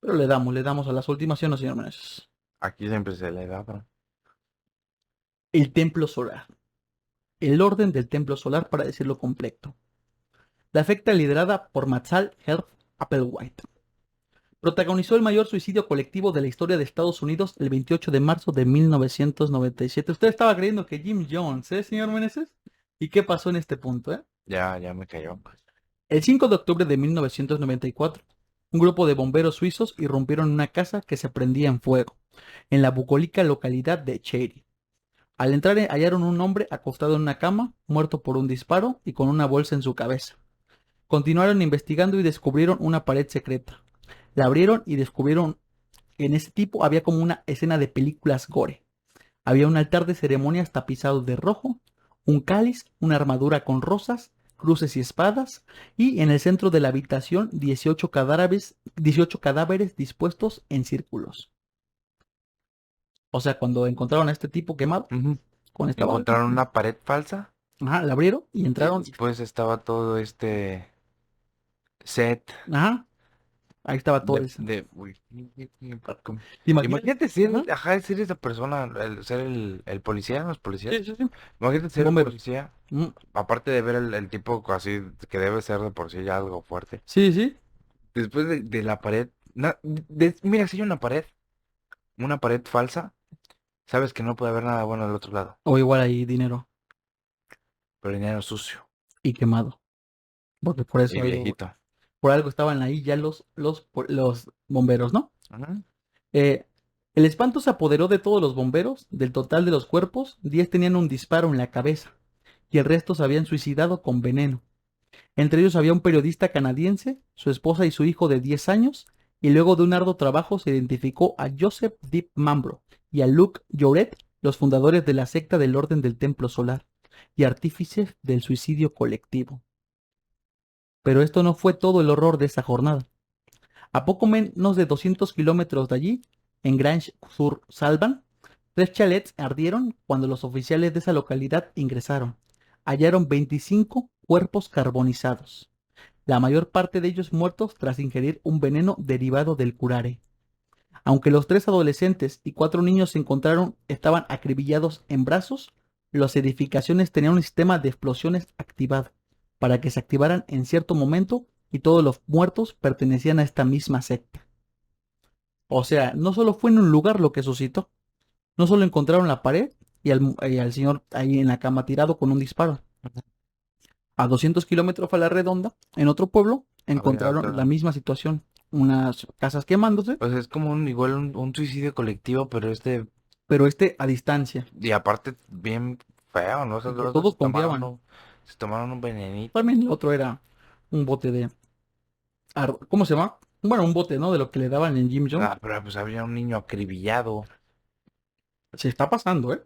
Pero le damos a las últimas, ¿sí o no, señor Meneses? Aquí siempre se le da, bro. El templo solar. El orden del templo solar, para decirlo completo. La secta liderada por Matzal Heath Applewhite protagonizó el mayor suicidio colectivo de la historia de Estados Unidos el 28 de marzo de 1997. Usted estaba creyendo que Jim Jones, señor Meneses? ¿Y qué pasó en este punto, Ya me cayó. El 5 de octubre de 1994, un grupo de bomberos suizos irrumpieron en una casa que se prendía en fuego, en la bucólica localidad de Chery. Al entrar hallaron un hombre acostado en una cama, muerto por un disparo y con una bolsa en su cabeza. Continuaron investigando y descubrieron una pared secreta. La abrieron y descubrieron que en ese tipo había como una escena de películas gore. Había un altar de ceremonias tapizado de rojo, un cáliz, una armadura con rosas, cruces y espadas, y en el centro de la habitación 18 cadáveres dispuestos en círculos. O sea, cuando encontraron a este tipo quemado Ujú. con esta bala, Encontraron una pared falsa ajá, la abrieron y y entraron. después estaba todo este set Ajá, ahí estaba todo eso. uy, ¿Te imaginas? imagínate ser, Ajá, ajá, ser esa persona, ser el policía, los sí, policías. sí, sí. Imagínate ser el Bomberos. policía, Mm, aparte de ver el tipo así que debe ser de por sí ya algo fuerte. sí, sí. Después de la pared, mira, si hay una pared falsa, sabes que no puede haber nada bueno del otro lado, O igual ahí dinero pero dinero sucio y quemado. Porque por y eso viejito. por algo estaban ahí ya los bomberos, ¿no? Ajá. Eh, el espanto se apoderó de todos los bomberos. Del total de los cuerpos, 10 tenían un disparo en la cabeza y el resto se habían suicidado con veneno. Entre ellos había un periodista canadiense, su esposa y su hijo de 10 años, y luego de un arduo trabajo se identificó a Joseph Deep Mambro y a Luc Jouret, los fundadores de la secta del Orden del Templo Solar y artífices del suicidio colectivo. Pero esto no fue todo el horror de esa jornada. A poco menos de 200 kilómetros de allí, en Grange-sur-Salvan, 3 chalets ardieron cuando los oficiales de esa localidad ingresaron. Hallaron 25 cuerpos carbonizados, la mayor parte de ellos muertos tras ingerir un veneno derivado del curare. Aunque los 3 adolescentes y 4 niños se encontraron estaban acribillados en brazos, las edificaciones tenían un sistema de explosiones activado para que se activaran en cierto momento y todos los muertos pertenecían a esta misma secta. O sea, no solo fue en un lugar lo que suscitó, no solo encontraron la pared y al señor ahí en la cama tirado con un disparo. A 200 kilómetros a la redonda, en otro pueblo, Había encontraron la otra. misma situación, unas casas quemándose, Pues es como igual un suicidio colectivo, pero pero a distancia. y aparte bien feo, ¿no? O sea, Y que los dos todos confiaban. se tomaron un venenito. También el otro era un bote de... ¿Cómo se llama? Bueno, un bote, ¿no? De lo que le daban en Jim Jones. Ah, pero pues había un niño acribillado. Se está pasando, ¿eh?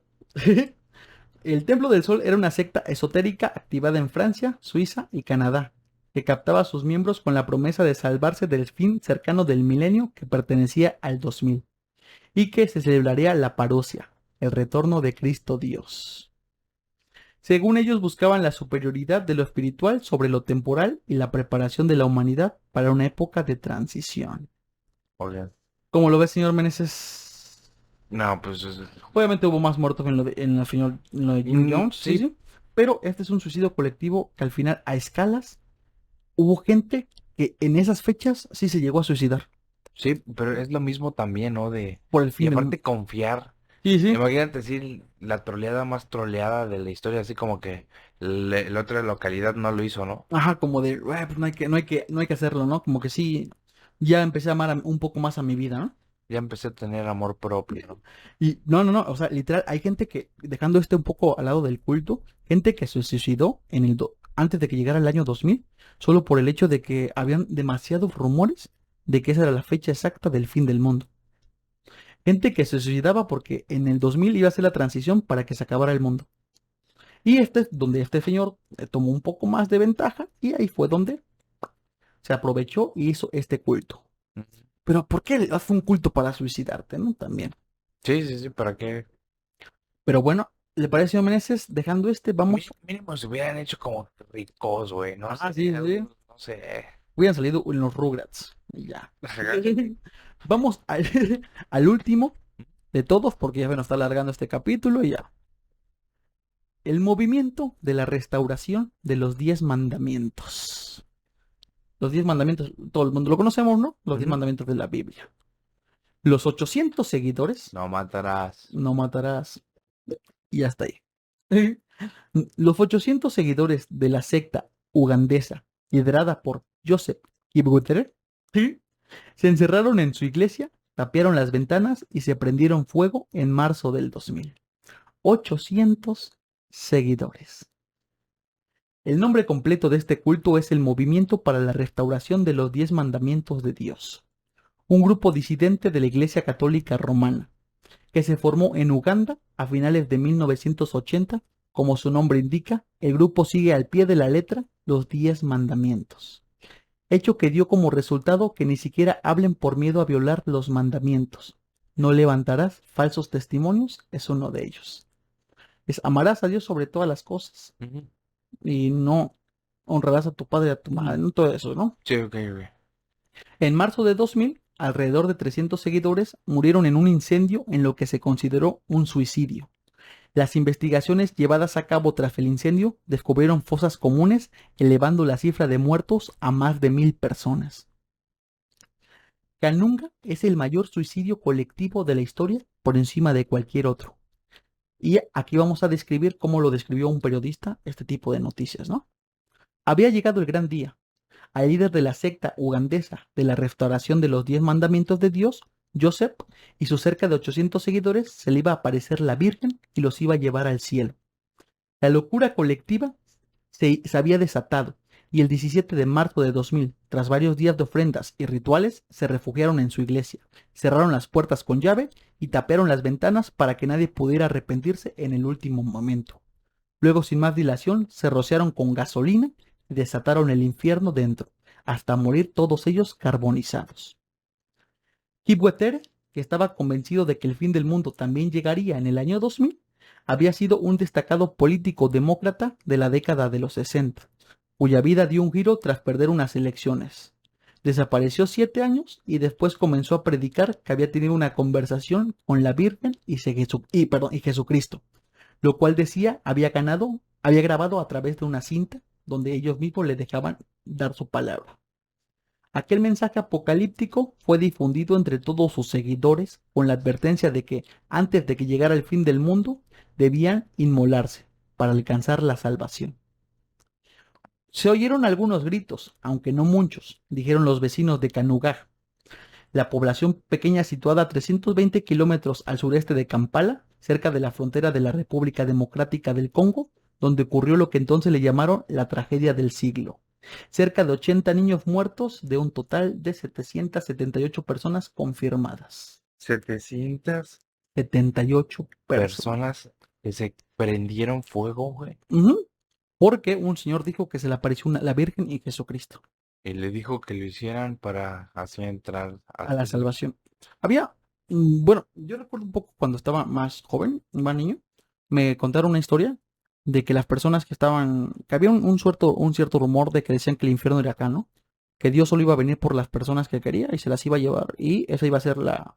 El Templo del Sol era una secta esotérica activada en Francia, Suiza y Canadá, que captaba a sus miembros con la promesa de salvarse del fin cercano del milenio que pertenecía al 2000, y que se celebraría la parusia, el retorno de Cristo Dios. Según ellos buscaban la superioridad de lo espiritual sobre lo temporal y la preparación de la humanidad para una época de transición. Oye. ¿Cómo lo ves, señor Meneses? No, pues Obviamente hubo más muertos en lo de Jim Jones, sí, sí, sí. Pero este es un suicidio colectivo que al final, a escalas, hubo gente que en esas fechas sí se llegó a suicidar sí, pero es lo mismo también, ¿no? por el Y fin del mundo. aparte confiar. Sí, sí. Imagínate si la troleada más troleada de la historia, así como que la otra localidad no lo hizo, ¿no? Ajá, como de, pues no hay que hacerlo, ¿no? Como que sí, ya empecé a amar un poco más a mi vida, ¿no? ya empecé a tener amor propio, ¿no? Y no, o sea, literal, hay gente que, dejando este un poco al lado del culto, gente que se suicidó antes de que llegara el año 2000, solo por el hecho de que habían demasiados rumores de que esa era la fecha exacta del fin del mundo. Gente que se suicidaba porque en el 2000 iba a ser la transición para que se acabara el mundo. Y este es donde este señor tomó un poco más de ventaja y ahí fue donde se aprovechó y hizo este culto. Ujú. Pero ¿por qué hace un culto para suicidarte, no? También. Sí, sí, sí, ¿para qué? Pero bueno, ¿le parece, señor Meneses? Dejando vamos. Mínimo se hubieran hecho como ricos, güey, no Ah, sé, sí, sí, sí. algo, no sé. Hubieran salido en los Rugrats. Y ya. Ajá. Vamos al, al último de todos, porque ya se nos está alargando este capítulo y ya. El movimiento de la restauración de los 10 mandamientos. Los 10 mandamientos, todo el mundo lo conocemos, ¿no? Los diez Ujú. mandamientos de la Biblia. Los 800 seguidores, No matarás. no matarás, y hasta ahí. Los 800 seguidores de la secta ugandesa, liderada por Joseph Kibwetere, se encerraron en su iglesia, tapiaron las ventanas y se prendieron fuego en marzo del 2000. 800 seguidores. El nombre completo de este culto es el Movimiento para la Restauración de los 10 Mandamientos de Dios, un grupo disidente de la Iglesia Católica Romana, que se formó en Uganda a finales de 1980. Como su nombre indica, el grupo sigue al pie de la letra los 10 mandamientos, hecho que dio como resultado que ni siquiera hablen por miedo a violar los mandamientos. No levantarás falsos testimonios es uno de ellos. Es amarás a Dios sobre todas las cosas Ujú. y no honrarás a tu padre y a tu madre, no todo eso, ¿no? Sí, ok, ok. En marzo de 2000, alrededor de 300 seguidores murieron en un incendio en lo que se consideró un suicidio. Las investigaciones llevadas a cabo tras el incendio descubrieron fosas comunes, elevando la cifra de muertos a más de 1000 personas. Kanunga es el mayor suicidio colectivo de la historia por encima de cualquier otro. Y aquí vamos a describir cómo lo describió un periodista este tipo de noticias, ¿no? Había llegado el gran día. Al líder de la secta ugandesa de la restauración de los 10 mandamientos de Dios, Joseph, y sus cerca de 800 seguidores se le iba a aparecer la Virgen y los iba a llevar al cielo. La locura colectiva se había desatado y el 17 de marzo de 2000, tras varios días de ofrendas y rituales, se refugiaron en su iglesia, cerraron las puertas con llave y taparon las ventanas para que nadie pudiera arrepentirse en el último momento. Luego, sin más dilación, se rociaron con gasolina y desataron el infierno dentro, hasta morir todos ellos carbonizados. Kibwetere, que estaba convencido de que el fin del mundo también llegaría en el año 2000, había sido un destacado político demócrata de la década de los 60, cuya vida dio un giro tras perder unas elecciones. Desapareció 7 años y después comenzó a predicar que había tenido una conversación con la Virgen y Jesucristo, lo cual decía había grabado a través de una cinta donde ellos mismos le dejaban dar su palabra. Aquel mensaje apocalíptico fue difundido entre todos sus seguidores con la advertencia de que antes de que llegara el fin del mundo debían inmolarse para alcanzar la salvación. Se oyeron algunos gritos, aunque no muchos, dijeron los vecinos de Kanugaj, la población pequeña situada a 320 kilómetros al sureste de Kampala, cerca de la frontera de la República Democrática del Congo, donde ocurrió lo que entonces le llamaron la tragedia del siglo. Cerca de 80 niños muertos de un total de 778 personas confirmadas. 700 78 personas. personas que se prendieron fuego, güey. Ujú. Porque un señor dijo que se le apareció la Virgen y Jesucristo Y le dijo que lo hicieran para así entrar al a la cielo. salvación. Había, bueno, yo recuerdo un poco cuando estaba más joven, más niño, me contaron una historia de que las personas que había un cierto rumor de que decían que el infierno era acá, ¿no? Que Dios solo iba a venir por las personas que quería y se las iba a llevar, y esa iba a ser la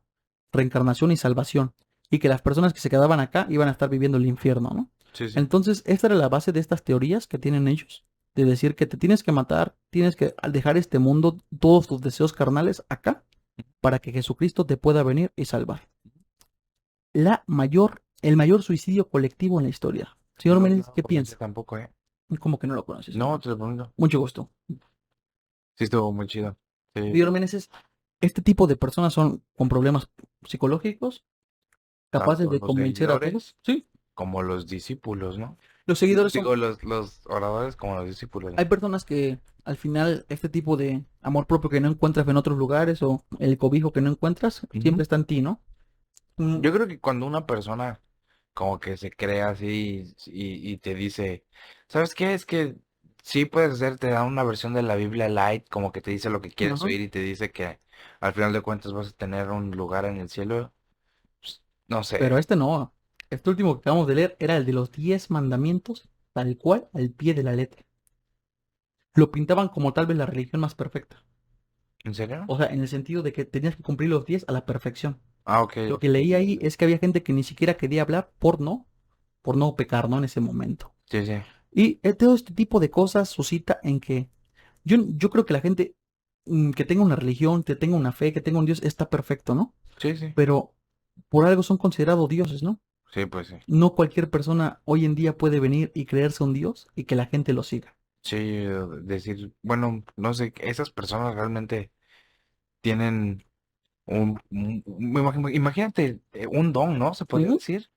reencarnación y salvación, y que las personas que se quedaban acá iban a estar viviendo el infierno, ¿no? Sí, sí. Entonces, esta era la base de estas teorías que tienen ellos, de decir que te tienes que matar, tienes que al dejar este mundo, todos tus deseos carnales acá, para que Jesucristo te pueda venir y salvar. El mayor suicidio colectivo en la historia. Señor No, Menéndez, no lo ¿qué conocí piensa? tampoco, ¿eh? ¿Cómo que no lo conoces? No, te lo pregunto. Mucho gusto. Sí, estuvo muy chido. Sí. Señor Meneses, Este tipo de personas son con problemas psicológicos, capaces Tanto de los convencer a seguidores todos. Sí, como los discípulos, ¿no? los seguidores son. Digo, los oradores como los discípulos, Hay ¿no? personas que al final este tipo de amor propio que no encuentras en otros lugares o el cobijo que no encuentras Ujú. siempre está en ti, ¿no? Mm, Yo creo que cuando una persona como que se crea así y te dice, ¿sabes qué? Es que sí puedes hacer, te da una versión de la Biblia light, como que te dice lo que quieres ajá. oír y te dice que al final de cuentas vas a tener un lugar en el cielo. Pues, no Pero sé, este no. Este último que acabamos de leer era el de los 10 mandamientos, tal cual, al pie de la letra. Lo pintaban como tal vez la religión más perfecta. ¿en serio? O sea, en el sentido de que tenías que cumplir los 10 a la perfección. Ah, ok, Lo ok. que leí ahí es que había gente que ni siquiera quería hablar por no pecar, ¿no? En ese momento. Sí, sí, Y todo este tipo de cosas suscita en que yo creo que la gente que tenga una religión, que tenga una fe, que tenga un Dios, está perfecto, ¿no? sí, sí, Pero por algo son considerados dioses, ¿no? sí, pues sí. No cualquier persona hoy en día puede venir y creerse un Dios y que la gente lo siga. Sí, decir, bueno, no sé, esas personas realmente tienen imagínate un don, ¿no? Se podría Ujú. decir.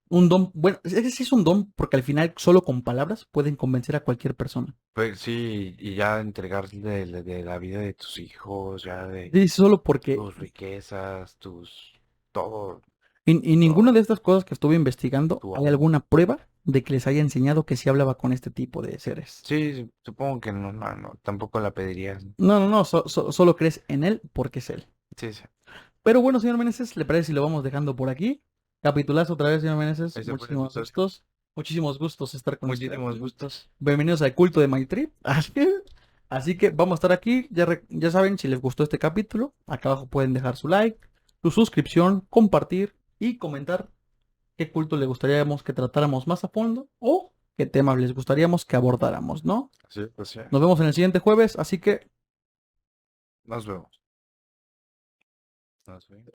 Un don, bueno, ese sí es un don porque al final solo con palabras pueden convencer a cualquier persona. Pues sí, y ya entregarle de la vida de tus hijos, ya de Sí, solo porque tus riquezas, tus, todo, y ninguna de todo, estas cosas que estuve investigando tu hay amor. alguna prueba de que les haya enseñado que sí hablaba con este tipo de seres. Sí, supongo que no, no, no, tampoco la pedirías, ¿no? No, no, no, solo crees en él porque es él. Sí, sí. Pero bueno, señor Meneses, ¿le parece si lo vamos dejando por aquí? Capitulazo otra vez, señor Meneses. Ese fue el episodio. Muchísimos gustos estar con usted Muchísimos aquí. gustos. Bienvenidos al culto de Maitri. Así que vamos a estar aquí. Ya saben, si les gustó este capítulo, acá abajo pueden dejar su like, su suscripción, compartir y comentar qué culto les gustaríamos que tratáramos más a fondo o qué temas les gustaríamos que abordáramos, ¿no? Sí, pues sí. Nos vemos en el siguiente jueves, así que Nos vemos. Nos vemos.